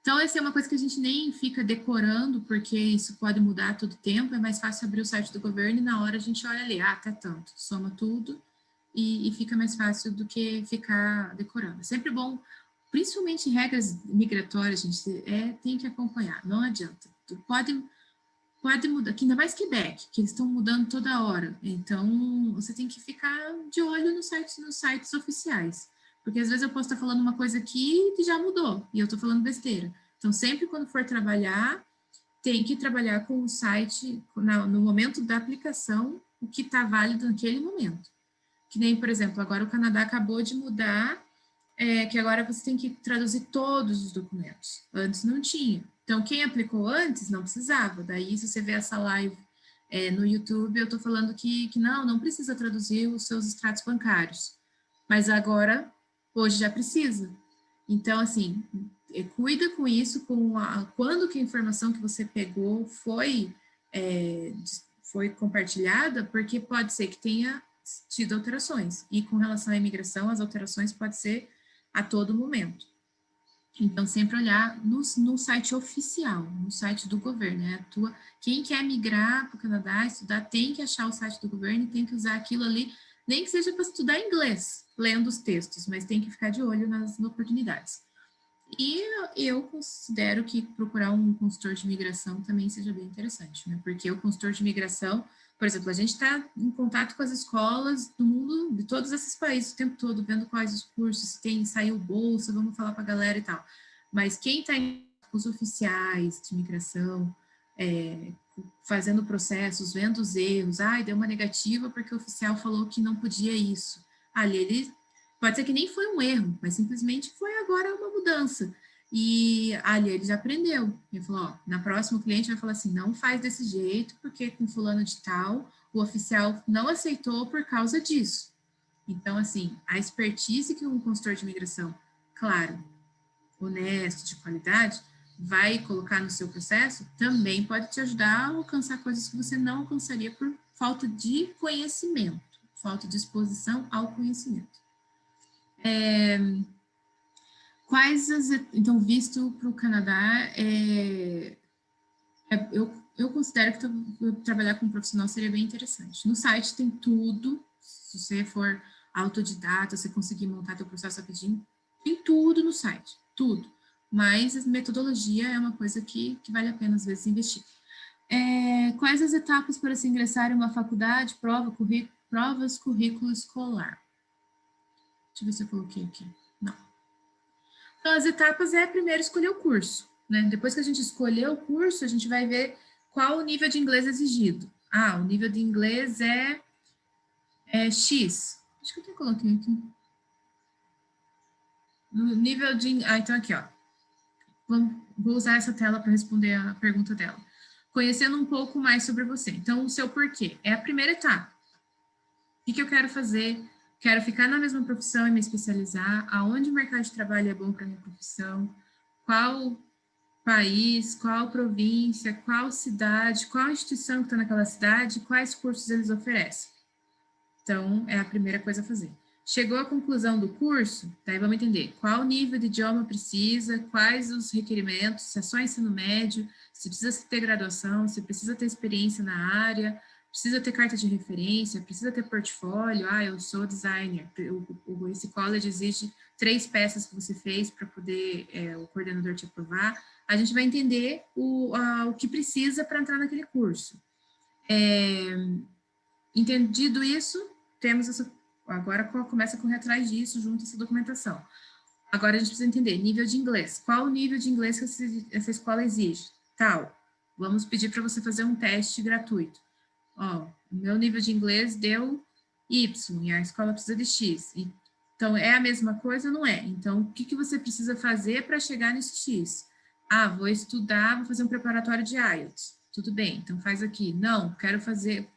Então, essa é uma coisa que a gente nem fica decorando, porque isso pode mudar a todo tempo, é mais fácil abrir o site do governo e na hora a gente olha ali, até tanto, soma tudo e fica mais fácil do que ficar decorando. É sempre bom, principalmente regras migratórias, gente, tem que acompanhar, não adianta. Pode mudar, ainda mais Quebec, que eles estão mudando toda hora. Então, você tem que ficar de olho nos sites oficiais. Porque às vezes eu posso estar falando uma coisa aqui que já mudou, e eu estou falando besteira. Então, sempre quando for trabalhar, tem que trabalhar com o site, no momento da aplicação, o que está válido naquele momento. Que nem, por exemplo, agora o Canadá acabou de mudar, que agora você tem que traduzir todos os documentos. Antes não tinha. Então, quem aplicou antes não precisava. Daí, se você vê essa live no YouTube, eu estou falando que não precisa traduzir os seus extratos bancários. Mas agora, hoje já precisa. Então, assim, cuida com isso, quando que a informação que você pegou foi compartilhada, porque pode ser que tenha tido alterações. E com relação à imigração, as alterações podem ser a todo momento. Então, sempre olhar no site oficial, no site do governo. Né? Quem quer migrar para o Canadá, estudar, tem que achar o site do governo e tem que usar aquilo ali, nem que seja para estudar inglês, lendo os textos, mas tem que ficar de olho nas oportunidades. E eu considero que procurar um consultor de imigração também seja bem interessante, né? Porque o consultor de imigração, por exemplo, a gente está em contato com as escolas do mundo, de todos esses países o tempo todo, vendo quais os cursos, saiu bolsa, vamos falar para a galera e tal. Mas quem está em os oficiais de imigração, fazendo processos, vendo os erros, deu uma negativa porque o oficial falou que não podia isso. Ali ele pode ser que nem foi um erro, mas simplesmente foi agora uma mudança. E ali ele já aprendeu. Ele falou, na próxima o cliente vai falar assim, não faz desse jeito, porque com fulano de tal, o oficial não aceitou por causa disso. Então, assim, a expertise que um consultor de imigração, claro, honesto, de qualidade, vai colocar no seu processo, também pode te ajudar a alcançar coisas que você não alcançaria por falta de conhecimento, falta de exposição ao conhecimento. Então, visto para o Canadá, eu considero que trabalhar com um profissional seria bem interessante. No site tem tudo, se você for autodidata, você conseguir montar seu processo rapidinho, tem tudo no site, tudo. Mas a metodologia é uma coisa que vale a pena, às vezes, investir. Quais as etapas para se ingressar em uma faculdade, provas, currículo escolar? Deixa eu ver se eu coloquei aqui. Não. Então, as etapas é primeiro escolher o curso, né? Depois que a gente escolher o curso, a gente vai ver qual o nível de inglês exigido. Ah, o nível de inglês é X. Acho que eu até coloquei aqui. No nível de... então aqui, ó. Vou usar essa tela para responder a pergunta dela. Conhecendo um pouco mais sobre você. Então, o seu porquê. É a primeira etapa. O que eu quero fazer? Quero ficar na mesma profissão e me especializar. Aonde o mercado de trabalho é bom para minha profissão? Qual país, qual província, qual cidade, qual instituição que está naquela cidade, quais cursos eles oferecem. Então, é a primeira coisa a fazer. Chegou à conclusão do curso, daí vamos entender qual nível de idioma precisa, quais os requerimentos, se é só ensino médio, se precisa ter graduação, se precisa ter experiência na área, precisa ter carta de referência, precisa ter portfólio, eu sou designer, esse college exige 3 peças que você fez para poder o coordenador te aprovar. A gente vai entender o que precisa para entrar naquele curso. Entendido isso, temos agora começa a correr atrás disso, junto a essa documentação. Agora a gente precisa entender nível de inglês. Qual o nível de inglês que essa escola exige? Tal. Vamos pedir para você fazer um teste gratuito. O meu nível de inglês deu Y, e a escola precisa de X. Então, é a mesma coisa ou não é? Então, o que você precisa fazer para chegar nesse X? Vou estudar, vou fazer um preparatório de IELTS. Tudo bem, então faz aqui. Não, quero fazer,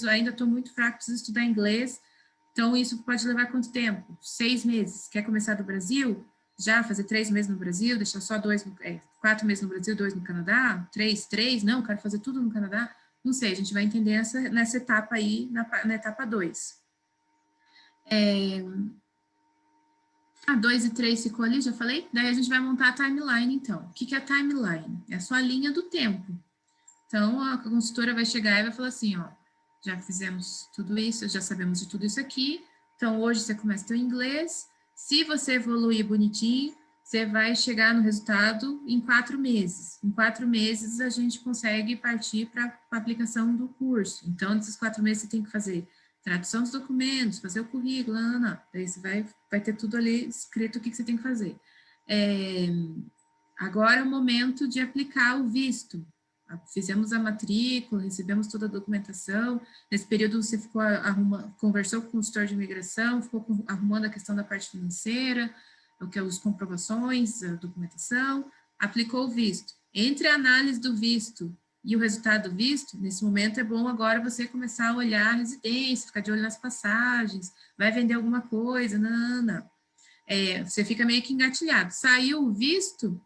ainda estou muito fraco, preciso estudar inglês. Então, isso pode levar quanto tempo? 6 meses. Quer começar do Brasil? Já fazer 3 meses no Brasil, deixar só 4 meses no Brasil, 2 no Canadá? 3? Não, quero fazer tudo no Canadá. Não sei, a gente vai entender nessa etapa aí, na etapa 2. 2 e 3 ficou ali, já falei? Daí a gente vai montar a timeline, então. O que é a timeline? É a sua linha do tempo. Então, a consultora vai chegar e vai falar assim, já fizemos tudo isso, já sabemos de tudo isso aqui, então hoje você começa o teu inglês, se você evoluir bonitinho, você vai chegar no resultado em 4 meses. Em 4 meses, a gente consegue partir para a aplicação do curso. Então, nesses 4 meses, você tem que fazer tradução dos documentos, fazer o currículo, daí você vai ter tudo ali escrito o que você tem que fazer. Agora é o momento de aplicar o visto. Fizemos a matrícula, recebemos toda a documentação. Nesse período, você ficou conversou com o consultor de imigração, ficou arrumando a questão da parte financeira, as comprovações, a documentação, aplicou o visto. Entre a análise do visto e o resultado do visto, nesse momento é bom agora você começar a olhar a residência, ficar de olho nas passagens, vai vender alguma coisa, não. Você fica meio que engatilhado. Saiu o visto,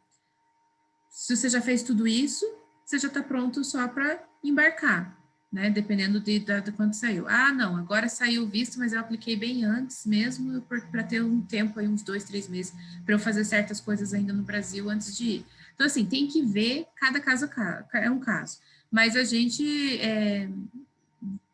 se você já fez tudo isso, você já está pronto só para embarcar, né? Dependendo de quando saiu. Não, agora saiu o visto, mas eu apliquei bem antes mesmo, para ter um tempo aí, uns 2, 3 meses, para eu fazer certas coisas ainda no Brasil antes de ir. Então, assim, tem que ver, cada caso é um caso. Mas a gente,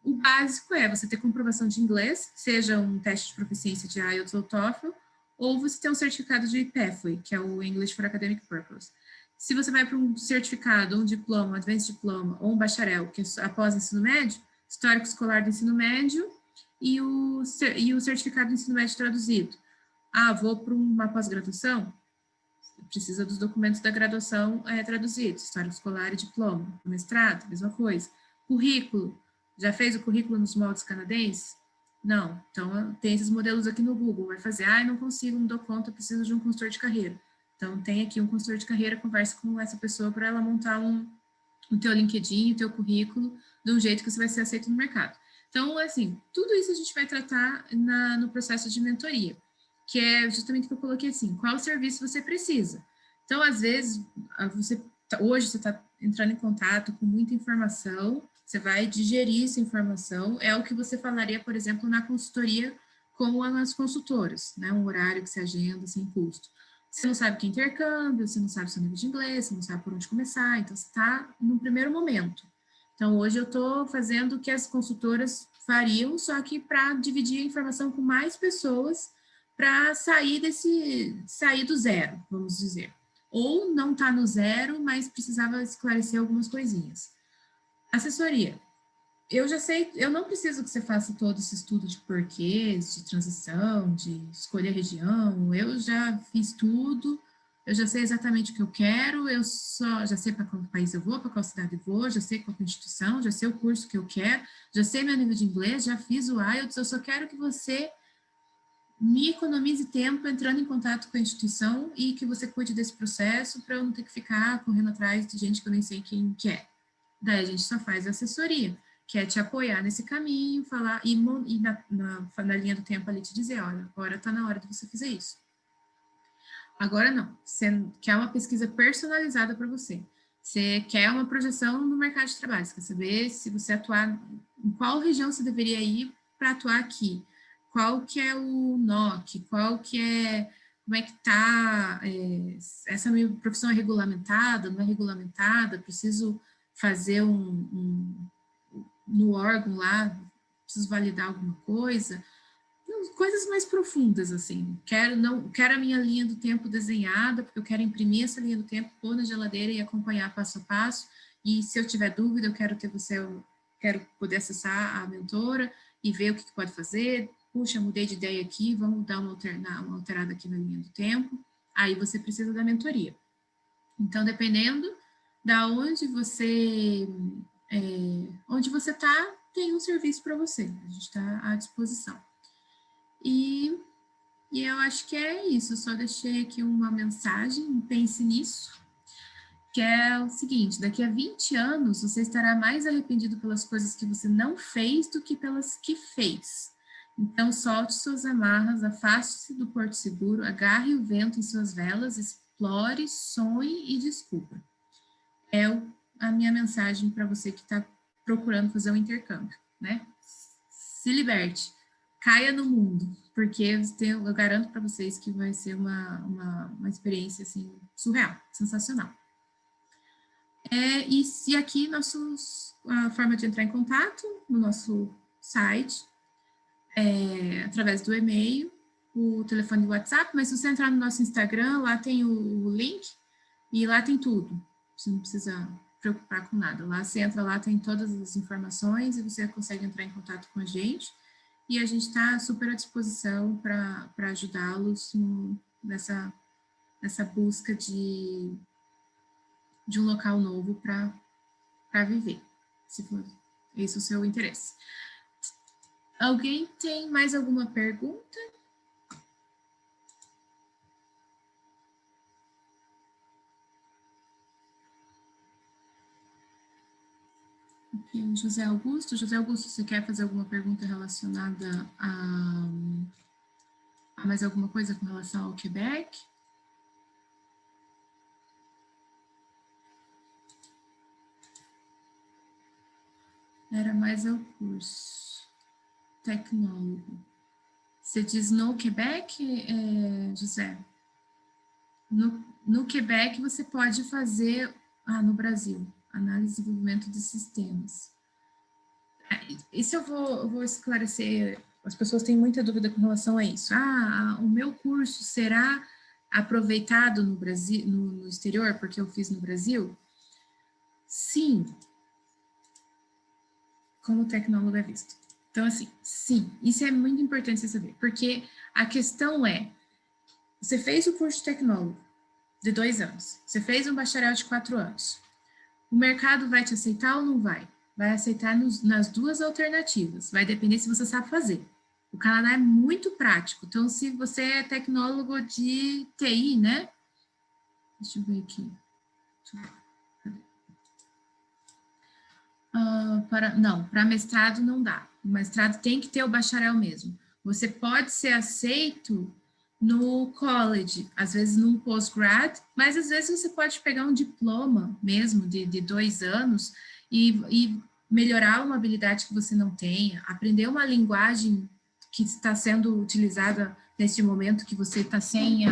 o básico é você ter comprovação de inglês, seja um teste de proficiência de IELTS ou TOEFL, ou você ter um certificado de PATHWAY, que é o English for Academic Purpose. Se você vai para um certificado, um diploma, um advanced diploma ou um bacharel, que é após ensino médio, histórico escolar do ensino médio e o certificado de ensino médio traduzido. Vou para uma pós-graduação? Precisa dos documentos da graduação traduzidos, histórico escolar e diploma. Mestrado, mesma coisa. Currículo, já fez o currículo nos moldes canadenses? Não. Então, tem esses modelos aqui no Google. Vai fazer, não consigo, não dou conta, preciso de um consultor de carreira. Então, tem aqui um consultor de carreira, conversa com essa pessoa para ela montar o teu LinkedIn, o teu currículo, de um jeito que você vai ser aceito no mercado. Então, assim, tudo isso a gente vai tratar no processo de mentoria, que é justamente o que eu coloquei assim, qual serviço você precisa. Então, às vezes, hoje você está entrando em contato com muita informação, você vai digerir essa informação, é o que você falaria, por exemplo, na consultoria com as consultoras, né? Um horário que você agenda sem custo. Você não sabe o que é intercâmbio, você não sabe o seu nível de inglês, você não sabe por onde começar, então você está no primeiro momento. Então, hoje eu estou fazendo o que as consultoras fariam, só que para dividir a informação com mais pessoas, para sair do zero, vamos dizer. Ou não está no zero, mas precisava esclarecer algumas coisinhas. Assessoria. Eu já sei, eu não preciso que você faça todo esse estudo de porquês, de transição, de escolher região. Eu já fiz tudo, eu já sei exatamente o que eu quero, já sei para qual país eu vou, para qual cidade eu vou, já sei qual instituição, já sei o curso que eu quero, já sei meu nível de inglês, já fiz o IELTS, eu só quero que você me economize tempo entrando em contato com a instituição e que você cuide desse processo para eu não ter que ficar correndo atrás de gente que eu nem sei quem que é. Daí a gente só faz assessoria, que é te apoiar nesse caminho, falar e na linha do tempo ali te dizer, olha, agora está na hora de você fazer isso. Agora não, você quer uma pesquisa personalizada para você. Você quer uma projeção no mercado de trabalho, você quer saber se você atuar, em qual região você deveria ir para atuar aqui, qual que é o NOC, qual que é, como é que está, essa minha profissão é regulamentada, não é regulamentada, preciso fazer no órgão lá, preciso validar alguma coisa, coisas mais profundas, assim. Quero a minha linha do tempo desenhada, porque eu quero imprimir essa linha do tempo, pôr na geladeira e acompanhar passo a passo. E se eu tiver dúvida, eu quero ter você, eu quero poder acessar a mentora e ver o que pode fazer. Puxa, mudei de ideia aqui, vamos dar uma alterada aqui na linha do tempo. Aí você precisa da mentoria. Então, dependendo da onde você está, tem um serviço para você. A gente está à disposição. E eu acho que é isso, só deixei aqui uma mensagem, pense nisso, que é o seguinte, daqui a 20 anos você estará mais arrependido pelas coisas que você não fez do que pelas que fez. Então solte suas amarras, afaste-se do porto seguro, agarre o vento em suas velas, explore, sonhe e descubra. É a minha mensagem para você que está procurando fazer um intercâmbio, né? Se liberte, caia no mundo, porque eu garanto para vocês que vai ser uma experiência assim, surreal, sensacional. E aqui a forma de entrar em contato no nosso site, através do e-mail, o telefone do WhatsApp, mas se você entrar no nosso Instagram, lá tem o link e lá tem tudo. Você não precisa preocupar com nada. Lá você entra, lá tem todas as informações e você consegue entrar em contato com a gente. E a gente está super à disposição para ajudá-los nessa busca de um local novo para viver, se for esse o seu interesse. Alguém tem mais alguma pergunta? Aqui, José Augusto, você quer fazer alguma pergunta relacionada a mais alguma coisa com relação ao Quebec? Era mais ao curso. Tecnólogo. Você diz no Quebec, José? No Quebec, você pode fazer... no Brasil. Análise e desenvolvimento de sistemas. Isso eu vou esclarecer. As pessoas têm muita dúvida com relação a isso. O meu curso será aproveitado no Brasil, no exterior, porque eu fiz no Brasil? Sim. Como tecnólogo é visto. Então, assim, sim, isso é muito importante você saber, porque a questão é, você fez o curso de tecnólogo de 2 anos, você fez um bacharel de 4 anos, o mercado vai te aceitar ou não vai? Vai aceitar nas duas alternativas, vai depender se você sabe fazer. O Canadá é muito prático, então se você é tecnólogo de TI, né? Deixa eu ver aqui. Para mestrado não dá. O mestrado tem que ter o bacharel mesmo. Você pode ser aceito no college, às vezes num postgrad, mas às vezes você pode pegar um diploma mesmo de 2 anos e melhorar uma habilidade que você não tenha, aprender uma linguagem que está sendo utilizada neste momento que você está sem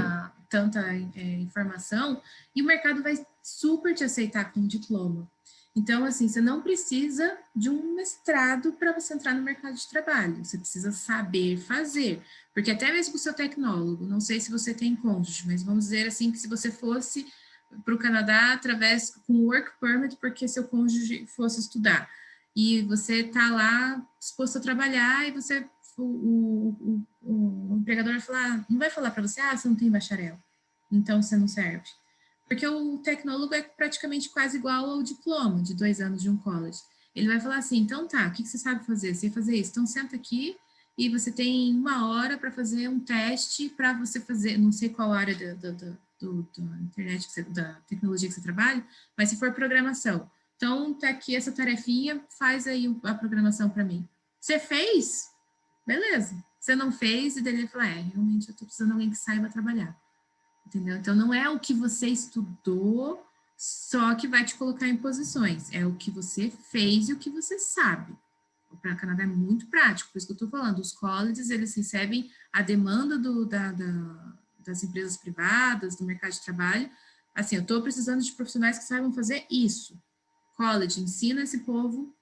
tanta informação, e o mercado vai super te aceitar com um diploma. Então, assim, você não precisa de um mestrado para você entrar no mercado de trabalho, você precisa saber fazer. Porque até mesmo o seu tecnólogo, não sei se você tem cônjuge, mas vamos dizer assim que se você fosse para o Canadá através com work permit, porque seu cônjuge fosse estudar, e você está lá disposto a trabalhar, e você o empregador vai falar, não vai falar para você, você não tem bacharel, então você não serve. Porque o tecnólogo é praticamente quase igual ao diploma de 2 anos de um college. Ele vai falar assim, então tá, o que você sabe fazer? Você fazer isso, então senta aqui e você tem 1 hora para fazer um teste para você fazer, não sei qual área da internet, da tecnologia que você trabalha, mas se for programação. Então, tá aqui essa tarefinha, faz aí a programação para mim. Você fez? Beleza. Você não fez, e daí ele fala, realmente eu estou precisando de alguém que saiba trabalhar. Entendeu? Então, não é o que você estudou só que vai te colocar em posições, é o que você fez e o que você sabe. O Canadá é muito prático, por isso que eu estou falando, os colleges, eles recebem a demanda das empresas privadas, do mercado de trabalho, assim, eu estou precisando de profissionais que saibam fazer isso. College, ensina esse povo,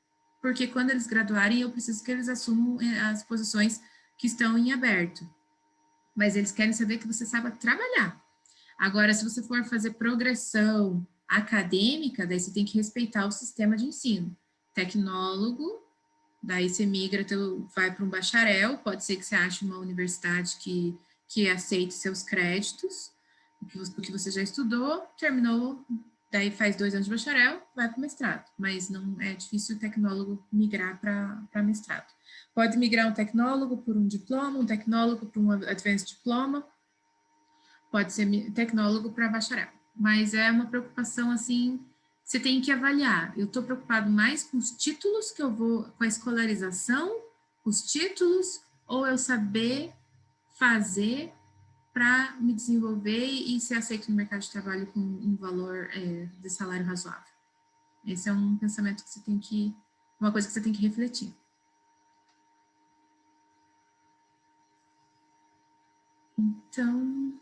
porque quando eles graduarem, eu preciso que eles assumam as posições que estão em aberto. Mas eles querem saber que você saiba trabalhar. Agora, se você for fazer progressão acadêmica, daí você tem que respeitar o sistema de ensino. Tecnólogo, daí você migra, vai para um bacharel, pode ser que você ache uma universidade que aceite seus créditos, o que você já estudou, terminou, daí faz 2 anos de bacharel, vai para o mestrado. Mas não é difícil o tecnólogo migrar para mestrado. Pode migrar um tecnólogo por um diploma, um tecnólogo por um advanced diploma, pode ser tecnólogo para bacharel. Mas é uma preocupação, assim, você tem que avaliar. Eu estou preocupado mais com os títulos que eu vou, com a escolarização, os títulos, ou eu saber fazer para me desenvolver e ser aceito no mercado de trabalho com um valor de salário razoável. Esse é um pensamento que você tem que, uma coisa que você tem que refletir. Então,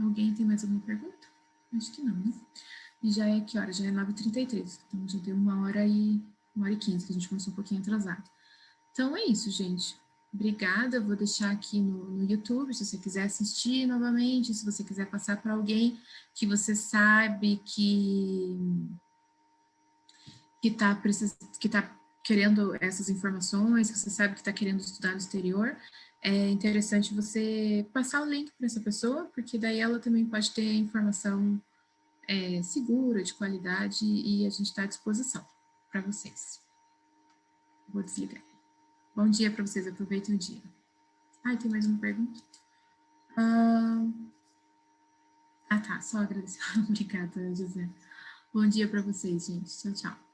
alguém tem mais alguma pergunta? Acho que não, né? E já é que hora? Já é 9h33. Então já deu 1h15, que a gente começou um pouquinho atrasado. Então é isso, gente. Obrigada. Eu vou deixar aqui no YouTube, se você quiser assistir novamente, se você quiser passar para alguém que você sabe que tá querendo essas informações, que você sabe que está querendo estudar no exterior, é interessante você passar o link para essa pessoa, porque daí ela também pode ter informação segura, de qualidade, e a gente está à disposição para vocês. Vou desligar. Bom dia para vocês, aproveitem o dia. Tem mais uma pergunta? Tá, só agradecer. Obrigada, José. Bom dia para vocês, gente. Tchau, tchau.